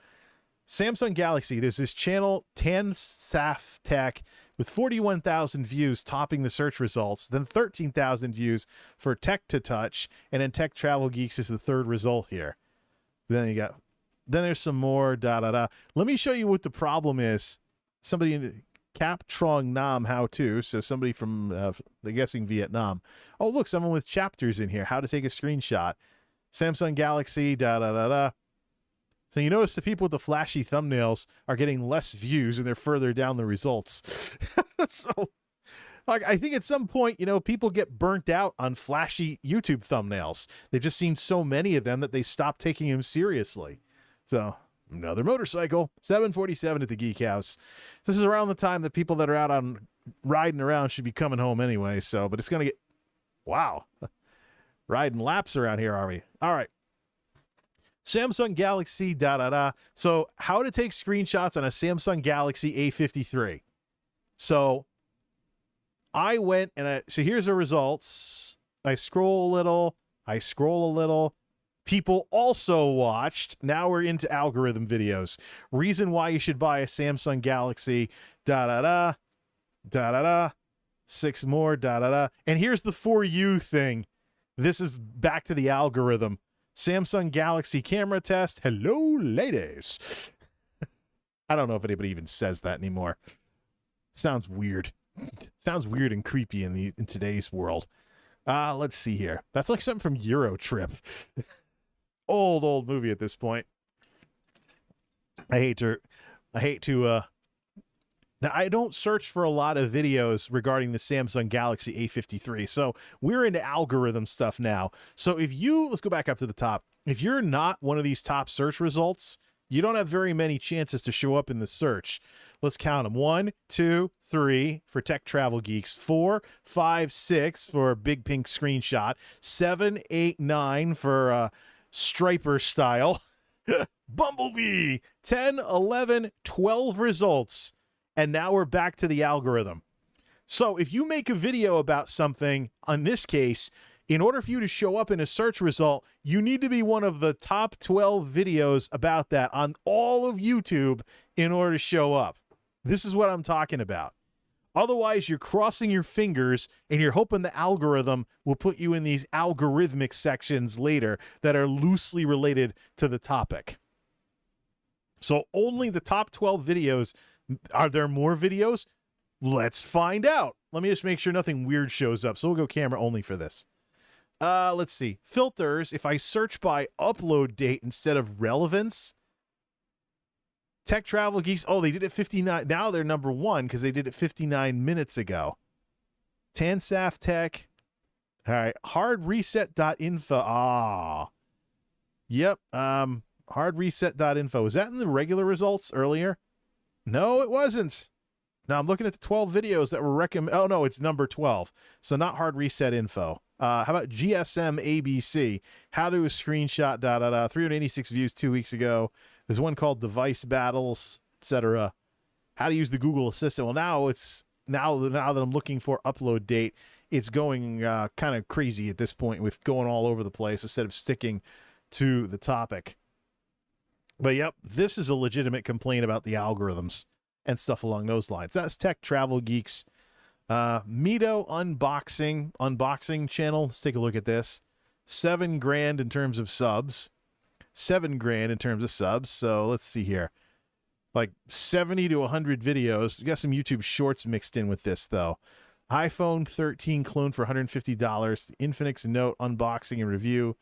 Speaker 1: Samsung Galaxy, there's this channel, Tansaf Tech, with 41,000 views topping the search results, then 13,000 views for Tech to Touch, and then Tech Travel Geeks is the third result here. Then there's some more, Let me show you what the problem is. Somebody in Cap Trong Nam How To, so somebody from, I'm guessing Vietnam. Oh, look, someone with chapters in here. How to take a screenshot. Samsung Galaxy, So you notice the people with the flashy thumbnails are getting less views and they're further down the results. So, like, I think at some point, people get burnt out on flashy YouTube thumbnails. They've just seen so many of them that they stop taking them seriously. So, another motorcycle, 747 at the Geek House. This is around the time that people that are out on riding around should be coming home anyway. So, but it's going to get, wow, riding laps around here, are we? All right. Samsung Galaxy, So how to take screenshots on a Samsung Galaxy A53. So I went and so here's the results. I scroll a little. People also watched. Now we're into algorithm videos. Reason why you should buy a Samsung Galaxy, 6 more, And here's the For You thing. This is back to the algorithm. Samsung Galaxy camera test. Hello, ladies. I don't know if anybody even says that anymore. Sounds weird. Sounds weird and creepy in today's world. Let's see here. That's like something from Euro Trip. old movie at this point. I hate to now, I don't search for a lot of videos regarding the Samsung Galaxy A53, so we're into algorithm stuff now. So let's go back up to the top. If you're not one of these top search results, you don't have very many chances to show up in the search. Let's count them. 1, 2, 3 for Tech Travel Geeks, 4, 5, 6 for Big Pink Screenshot, 7, 8, 9 for Striper Style, Bumblebee, 10, 11, 12 results. And now we're back to the algorithm. So if you make a video about something, in this case, in order for you to show up in a search result, you need to be one of the top 12 videos about that on all of YouTube in order to show up. This is what I'm talking about. Otherwise, you're crossing your fingers and you're hoping the algorithm will put you in these algorithmic sections later that are loosely related to the topic. So only the top 12 videos. Are there more videos? Let's find out. Let me just make sure nothing weird shows up. So we'll go camera only for this. Let's see. Filters. If I search by upload date instead of relevance. Tech Travel Geeks. Oh, they did it 59. Now they're number 1 because they did it 59 minutes ago. Tansaf Tech. All right. Hardreset.info. Yep. Hardreset.info. Was that in the regular results earlier? No, it wasn't. Now I'm looking at the 12 videos that were recommended. Oh, no, it's number 12. So not hard reset info. How about GSM ABC? How to screenshot, 386 views 2 weeks ago. There's one called Device Battles, etc. How to use the Google Assistant. Well, now that I'm looking for upload date, it's going kind of crazy at this point with going all over the place instead of sticking to the topic. But yep, this is a legitimate complaint about the algorithms and stuff along those lines. That's Tech Travel Geeks. Mito unboxing channel. Let's take a look at this. $7,000 in terms of subs. $7,000 in terms of subs. So let's see here. Like 70 to 100 videos. We got some YouTube shorts mixed in with this though. iPhone 13 clone for $150. Infinix Note unboxing and review.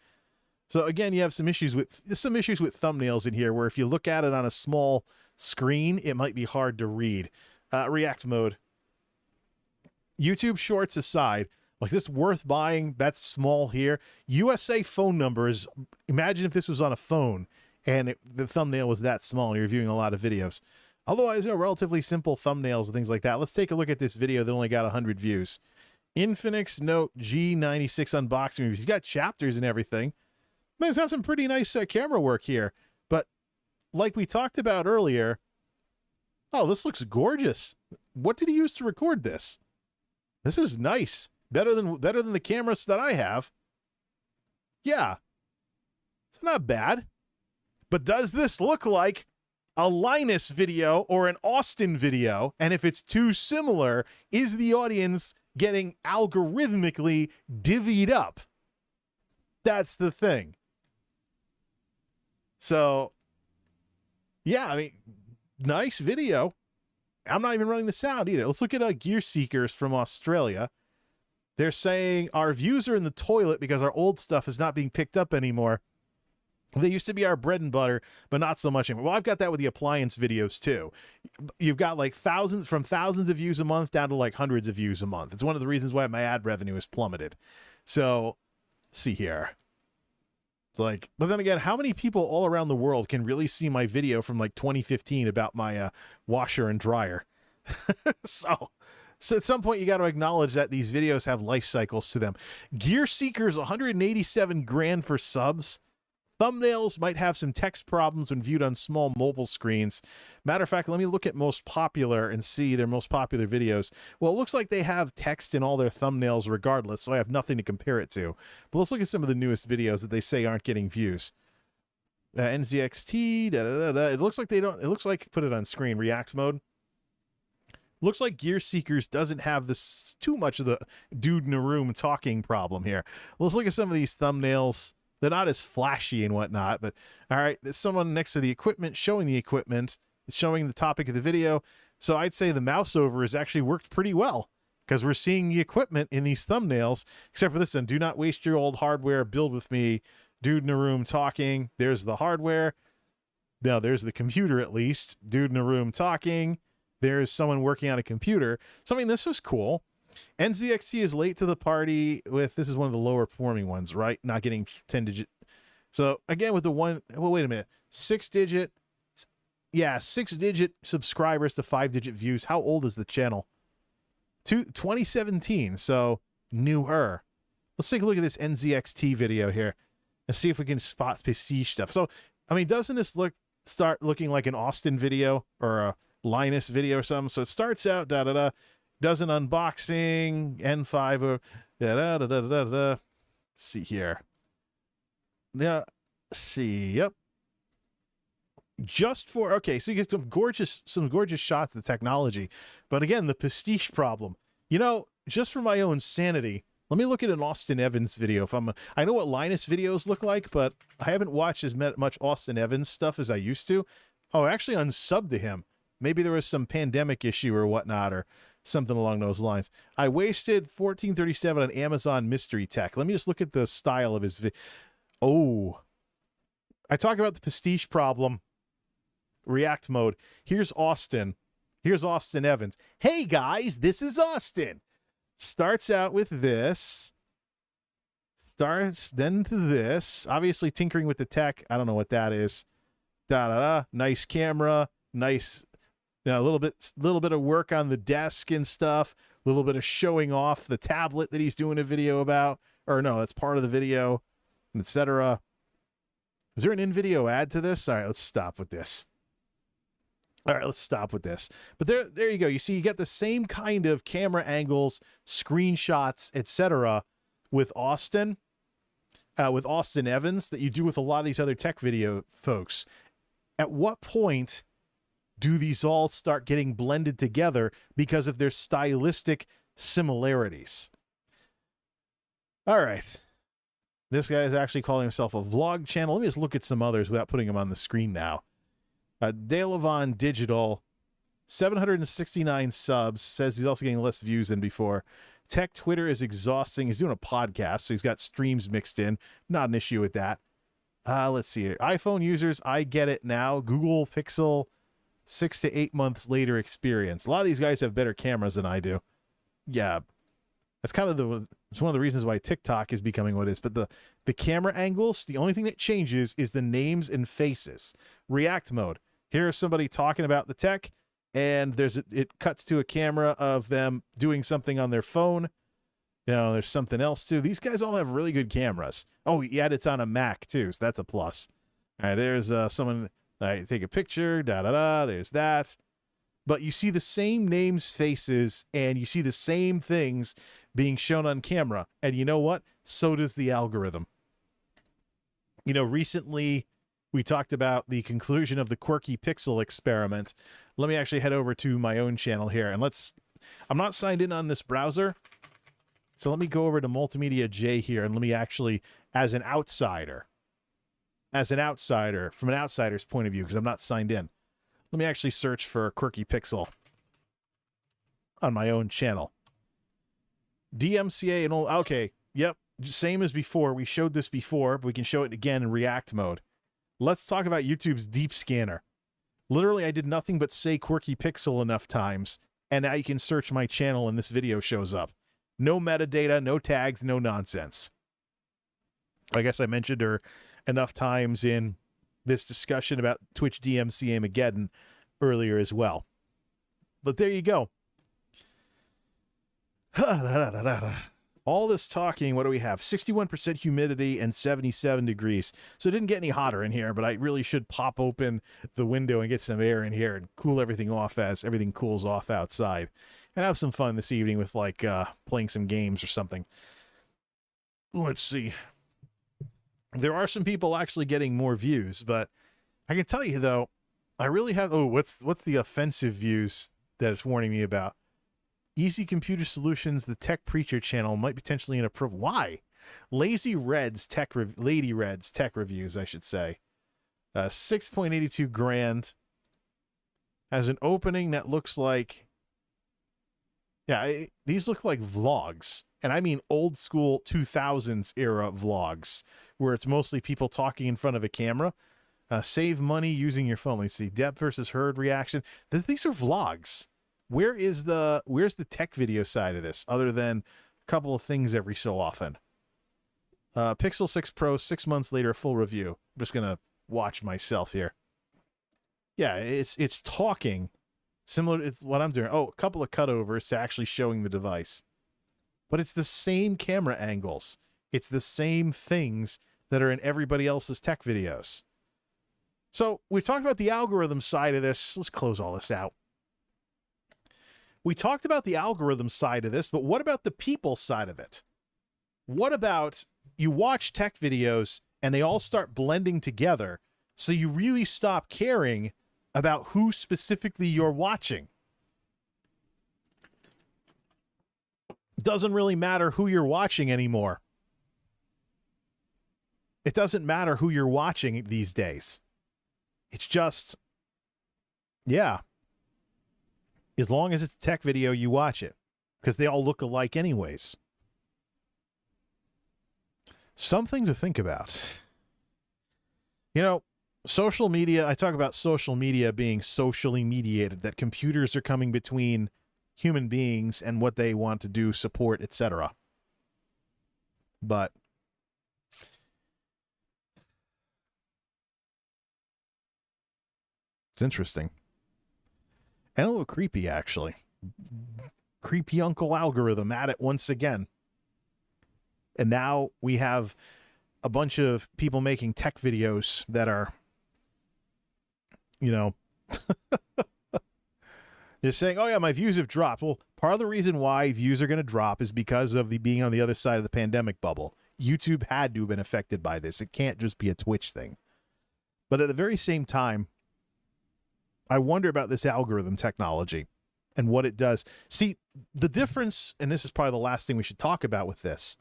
Speaker 1: So again, you have some issues with thumbnails in here where if you look at it on a small screen, it might be hard to read. React mode. YouTube Shorts aside, like, this worth buying? That's small here. USA phone numbers. Imagine if this was on a phone and the thumbnail was that small and you're viewing a lot of videos. Otherwise, they're relatively simple thumbnails and things like that. Let's take a look at this video that only got 100 views. Infinix Note G96 unboxing reviews. He's got chapters and everything. He's got some pretty nice camera work here. But like we talked about earlier, oh, this looks gorgeous. What did he use to record this? This is nice. Better than the cameras that I have. Yeah. It's not bad. But does this look like a Linus video or an Austin video? And if it's too similar, is the audience getting algorithmically divvied up? That's the thing. So, yeah, I mean, nice video. I'm not even running the sound either. Let's look at Gear Seekers from Australia. They're saying our views are in the toilet because our old stuff is not being picked up anymore. They used to be our bread and butter, but not so much anymore. Well, I've got that with the appliance videos too. You've got like thousands of views a month down to like hundreds of views a month. It's one of the reasons why my ad revenue has plummeted. So, let's see here. It's like, but then again, how many people all around the world can really see my video from like 2015 about my washer and dryer? So at some point, you got to acknowledge that these videos have life cycles to them. Gear Seekers, 187 grand for subs. Thumbnails might have some text problems when viewed on small mobile screens. Matter of fact, let me look at most popular and see their most popular videos. Well, it looks like they have text in all their thumbnails regardless, so I have nothing to compare it to. But let's look at some of the newest videos that they say aren't getting views. NZXT, It looks like they don't. It looks like, put it on screen, React mode. Looks like Gear Seekers doesn't have this too much of the dude in a room talking problem here. Let's look at some of these thumbnails. They're not as flashy and whatnot, but all right, there's someone next to the equipment showing the equipment, showing the topic of the video. So I'd say the mouse over has actually worked pretty well because we're seeing the equipment in these thumbnails, except for this one. Do not waste your old hardware. Build with me. Dude in a room talking. There's the hardware. Now there's the computer at least. Dude in a room talking. There's someone working on a computer. So, I mean, this was cool. NZXT is late to the party with, this is one of the lower performing ones, right? Not getting 10-digit. So, again, with the one, well, wait a minute. 6-digit subscribers to 5-digit views. How old is the channel? 2017, so newer. Let's take a look at this NZXT video here and see if we can spot prestige stuff. So, I mean, doesn't this start looking like an Austin video or a Linus video or something? So it starts out does an unboxing N5 or Let's see here. Yeah, see, yep. Just for, okay, so you get some gorgeous shots of the technology, but again, the prestige problem. You know, just for my own sanity, let me look at an Austin Evans video. I know what Linus videos look like, but I haven't watched as much Austin Evans stuff as I used to. Oh, I actually unsubbed to him. Maybe there was some pandemic issue or whatnot, or something along those lines. I wasted $14.37 on Amazon Mystery Tech. Let me just look at the style of his video. Oh, I talk about the prestige problem. React mode. Here's Austin. Here's Austin Evans. Hey guys, this is Austin. Starts out with this. Starts then to this. Obviously tinkering with the tech. I don't know what that is. Nice camera. Nice. You know, a little bit of work on the desk and stuff. A little bit of showing off the tablet that he's doing a video about. Or no, that's part of the video, etc. Is there an in-video ad to this? All right, let's stop with this. But there you go. You see, you get the same kind of camera angles, screenshots, etc. with Austin Evans that you do with a lot of these other tech video folks. At what point do these all start getting blended together because of their stylistic similarities? All right. This guy is actually calling himself a vlog channel. Let me just look at some others without putting them on the screen now. Dalevon Digital, 769 subs, says he's also getting less views than before. Tech Twitter is exhausting. He's doing a podcast, so he's got streams mixed in. Not an issue with that. Let's see here. iPhone users, I get it now. Google Pixel, 6 to 8 months later experience. A lot of these guys have better cameras than I do. Yeah, that's kind of it's one of the reasons why TikTok is becoming what it is. But the camera angles, the only thing that changes is the names and faces. React mode. Here's somebody talking about the tech, and it cuts to a camera of them doing something on their phone. You know, there's something else too. These guys all have really good cameras. Oh, yeah, it's on a Mac too, so that's a plus. All right, there's someone. Take a picture. There's that. But you see the same names, faces, and you see the same things being shown on camera. And you know what? So does the algorithm. You know, recently we talked about the conclusion of the quirky pixel experiment. Let me actually head over to my own channel here, and I'm not signed in on this browser. So let me go over to MultimediaJay here, and let me actually, as an outsider, from an outsider's point of view, because I'm not signed in, let me actually search for Quirky Pixel on my own channel. DMCA and all, okay, yep, same as before. We showed this before, but we can show it again in React mode. Let's talk about YouTube's deep scanner. Literally, I did nothing but say Quirky Pixel enough times, and now you can search my channel and this video shows up. No metadata, no tags, no nonsense. I guess I mentioned her enough times in this discussion about Twitch DMCA-mageddon earlier as well. But there you go. All this talking, what do we have? 61% humidity and 77 degrees. So it didn't get any hotter in here, but I really should pop open the window and get some air in here and cool everything off as everything cools off outside. And have some fun this evening with, like, playing some games or something. Let's see. There are some people actually getting more views, but I can tell you, though, I really have... Oh, what's the offensive views that it's warning me about? Easy Computer Solutions, the Tech Preacher channel might potentially inappropriate. Why? Lady Red's tech reviews, I should say. 6.82 grand. Has an opening that looks like... Yeah, these look like vlogs, and I mean old school 2000s era vlogs, where it's mostly people talking in front of a camera. Save money using your phone. Let's see, depth versus herd reaction. These are vlogs. Where's the tech video side of this, other than a couple of things every so often? Pixel 6 Pro, 6 months later, full review. I'm just gonna watch myself here. Yeah, it's talking. Similar, it's what I'm doing. Oh, a couple of cutovers to actually showing the device. But it's the same camera angles. It's the same things that are in everybody else's tech videos. So we've talked about the algorithm side of this. Let's close all this out. We talked about the algorithm side of this, but what about the people side of it? What about you watch tech videos and they all start blending together, so you really stop caring about who specifically you're watching? Doesn't really matter who you're watching anymore. It doesn't matter who you're watching these days. It's just, yeah. As long as it's a tech video, you watch it, because they all look alike anyways. Something to think about. You know, social media, I talk about social media being socially mediated, that computers are coming between human beings and what they want to do, support, etc. But it's interesting. And a little creepy, actually. Creepy Uncle Algorithm at it once again. And now we have a bunch of people making tech videos that are, you know, they're saying, oh yeah, my views have dropped. Well, part of the reason why views are going to drop is because of the being on the other side of the pandemic bubble. YouTube had to have been affected by this. It can't just be a Twitch thing. But at the very same time, I wonder about this algorithm technology and what it does. See, the difference, and this is probably the last thing we should talk about with this,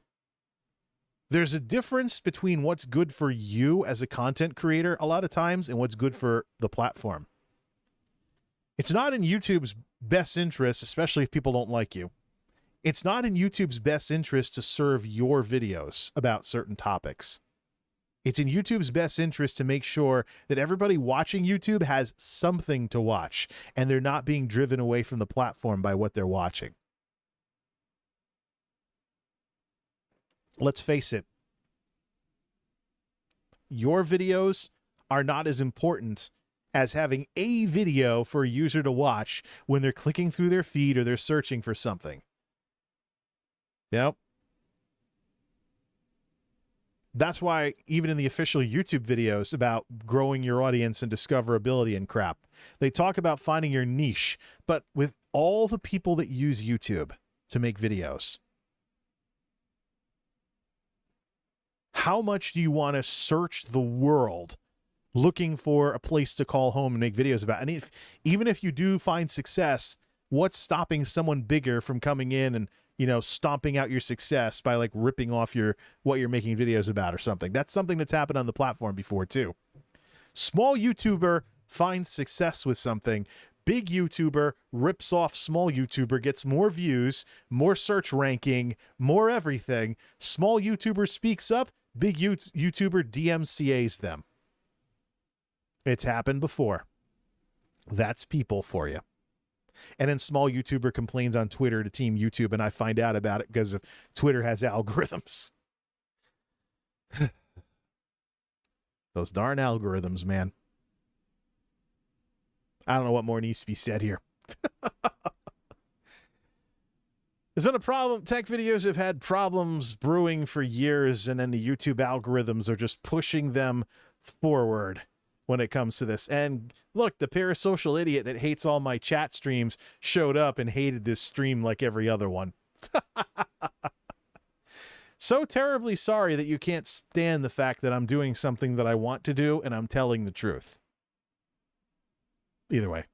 Speaker 1: there's a difference between what's good for you as a content creator a lot of times and what's good for the platform. It's not in YouTube's best interest, especially if people don't like you. It's not in YouTube's best interest to serve your videos about certain topics. It's in YouTube's best interest to make sure that everybody watching YouTube has something to watch and they're not being driven away from the platform by what they're watching. Let's face it. Your videos are not as important as having a video for a user to watch when they're clicking through their feed or they're searching for something. Yep. That's why even in the official YouTube videos about growing your audience and discoverability and crap, they talk about finding your niche. But with all the people that use YouTube to make videos, how much do you want to search the world looking for a place to call home and make videos about? And even if you do find success, what's stopping someone bigger from coming in and, you know, stomping out your success by like ripping off what you're making videos about or something? That's something that's happened on the platform before too. Small YouTuber finds success with something. Big YouTuber rips off small YouTuber, gets more views, more search ranking, more everything. Small YouTuber speaks up. Big YouTuber DMCAs them. It's happened before. That's people for you. And then small YouTuber complains on Twitter to Team YouTube, and I find out about it because Twitter has algorithms. Those darn algorithms, man. I don't know what more needs to be said here. There's been a problem. Tech videos have had problems brewing for years, and then the YouTube algorithms are just pushing them forward when it comes to this. And look, the parasocial idiot that hates all my chat streams showed up and hated this stream like every other one. So terribly sorry that you can't stand the fact that I'm doing something that I want to do and I'm telling the truth. Either way.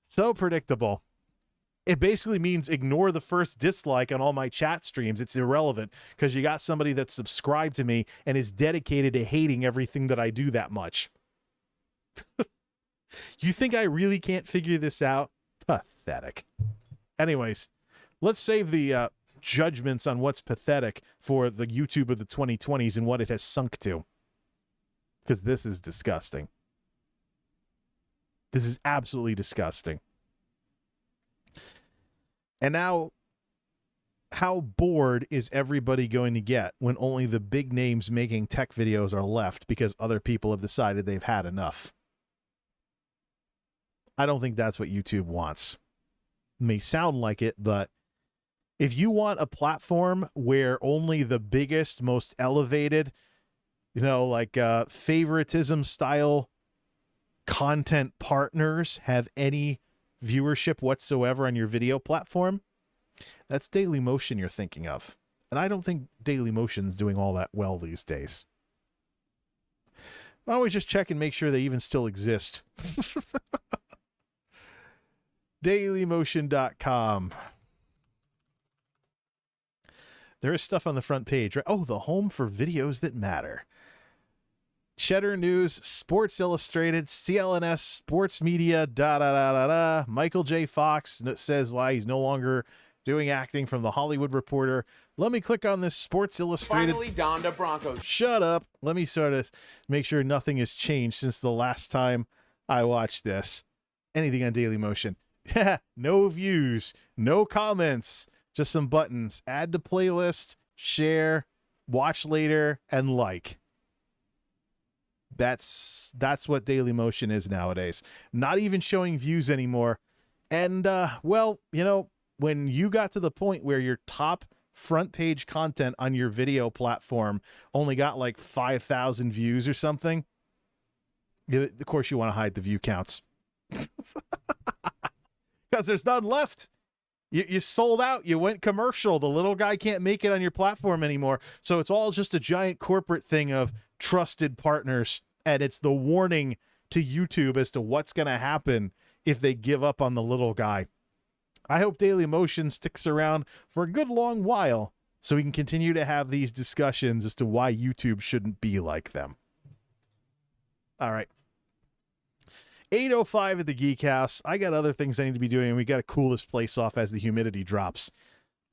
Speaker 1: So predictable. It basically means ignore the first dislike on all my chat streams. It's irrelevant because you got somebody that's subscribed to me and is dedicated to hating everything that I do that much. You think I really can't figure this out? Pathetic. Anyways, let's save the judgments on what's pathetic for the YouTube of the 2020s and what it has sunk to. Because this is disgusting. This is absolutely disgusting. And now, how bored is everybody going to get when only the big names making tech videos are left because other people have decided they've had enough? I don't think that's what YouTube wants. It may sound like it, but if you want a platform where only the biggest, most elevated, you know, like favoritism style content partners have any viewership whatsoever on your video platform, that's Dailymotion you're thinking of. And I don't think Dailymotion's doing all that well these days. Why don't we just check and make sure they even still exist? Dailymotion.com. There is stuff on the front page, right? Oh, the home for videos that matter. Cheddar News, Sports Illustrated, CLNS, Sports Media, Michael J. Fox says why he's no longer doing acting from The Hollywood Reporter. Let me click on this Sports Illustrated.
Speaker 2: Finally donned a Broncos.
Speaker 1: Shut up. Let me sort of make sure nothing has changed since the last time I watched this. Anything on Dailymotion. No views, no comments, just some buttons. Add to playlist, share, watch later, and like. That's what Dailymotion is nowadays. Not even showing views anymore. And, well, you know, when you got to the point where your top front page content on your video platform only got like 5,000 views or something, of course you want to hide the view counts. Because there's none left. You sold out. You went commercial. The little guy can't make it on your platform anymore. So it's all just a giant corporate thing of trusted partners. And it's the warning to YouTube as to what's going to happen if they give up on the little guy. I hope Dailymotion sticks around for a good long while so we can continue to have these discussions as to why YouTube shouldn't be like them. All right. 8:05 at the Geek House. I got other things I need to be doing. We got to cool this place off as the humidity drops.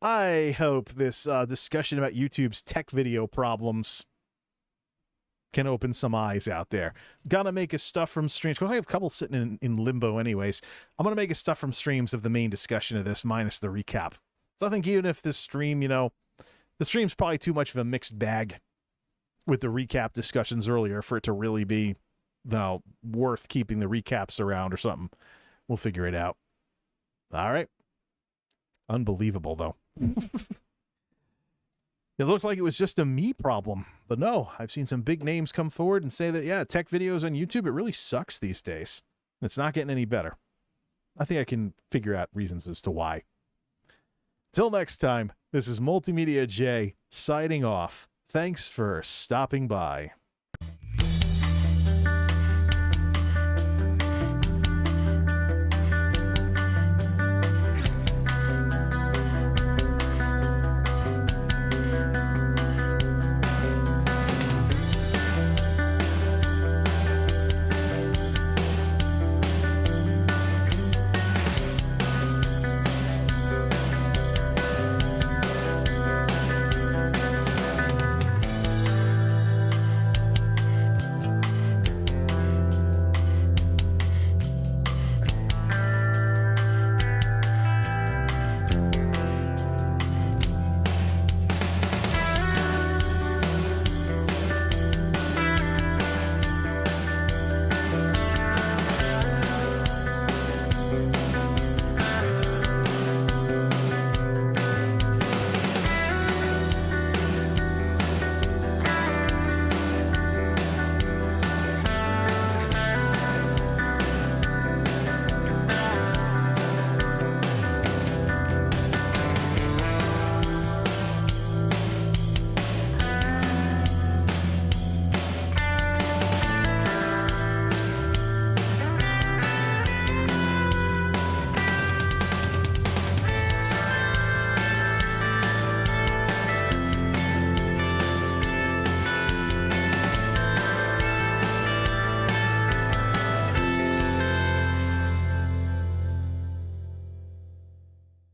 Speaker 1: I hope this discussion about YouTube's tech video problems can open some eyes out there. Gonna make a stuff from streams. I have a couple sitting in limbo anyways. I'm gonna make a stuff from streams of the main discussion of this minus the recap. So I think even if this stream, the stream's probably too much of a mixed bag with the recap discussions earlier for it to really be worth keeping the recaps around or something. We'll figure it out. All right. Unbelievable, though. It looked like it was just a me problem, but no, I've seen some big names come forward and say that, yeah, tech videos on YouTube, it really sucks these days. It's not getting any better. I think I can figure out reasons as to why. Till next time, this is MultimediaJay signing off. Thanks for stopping by.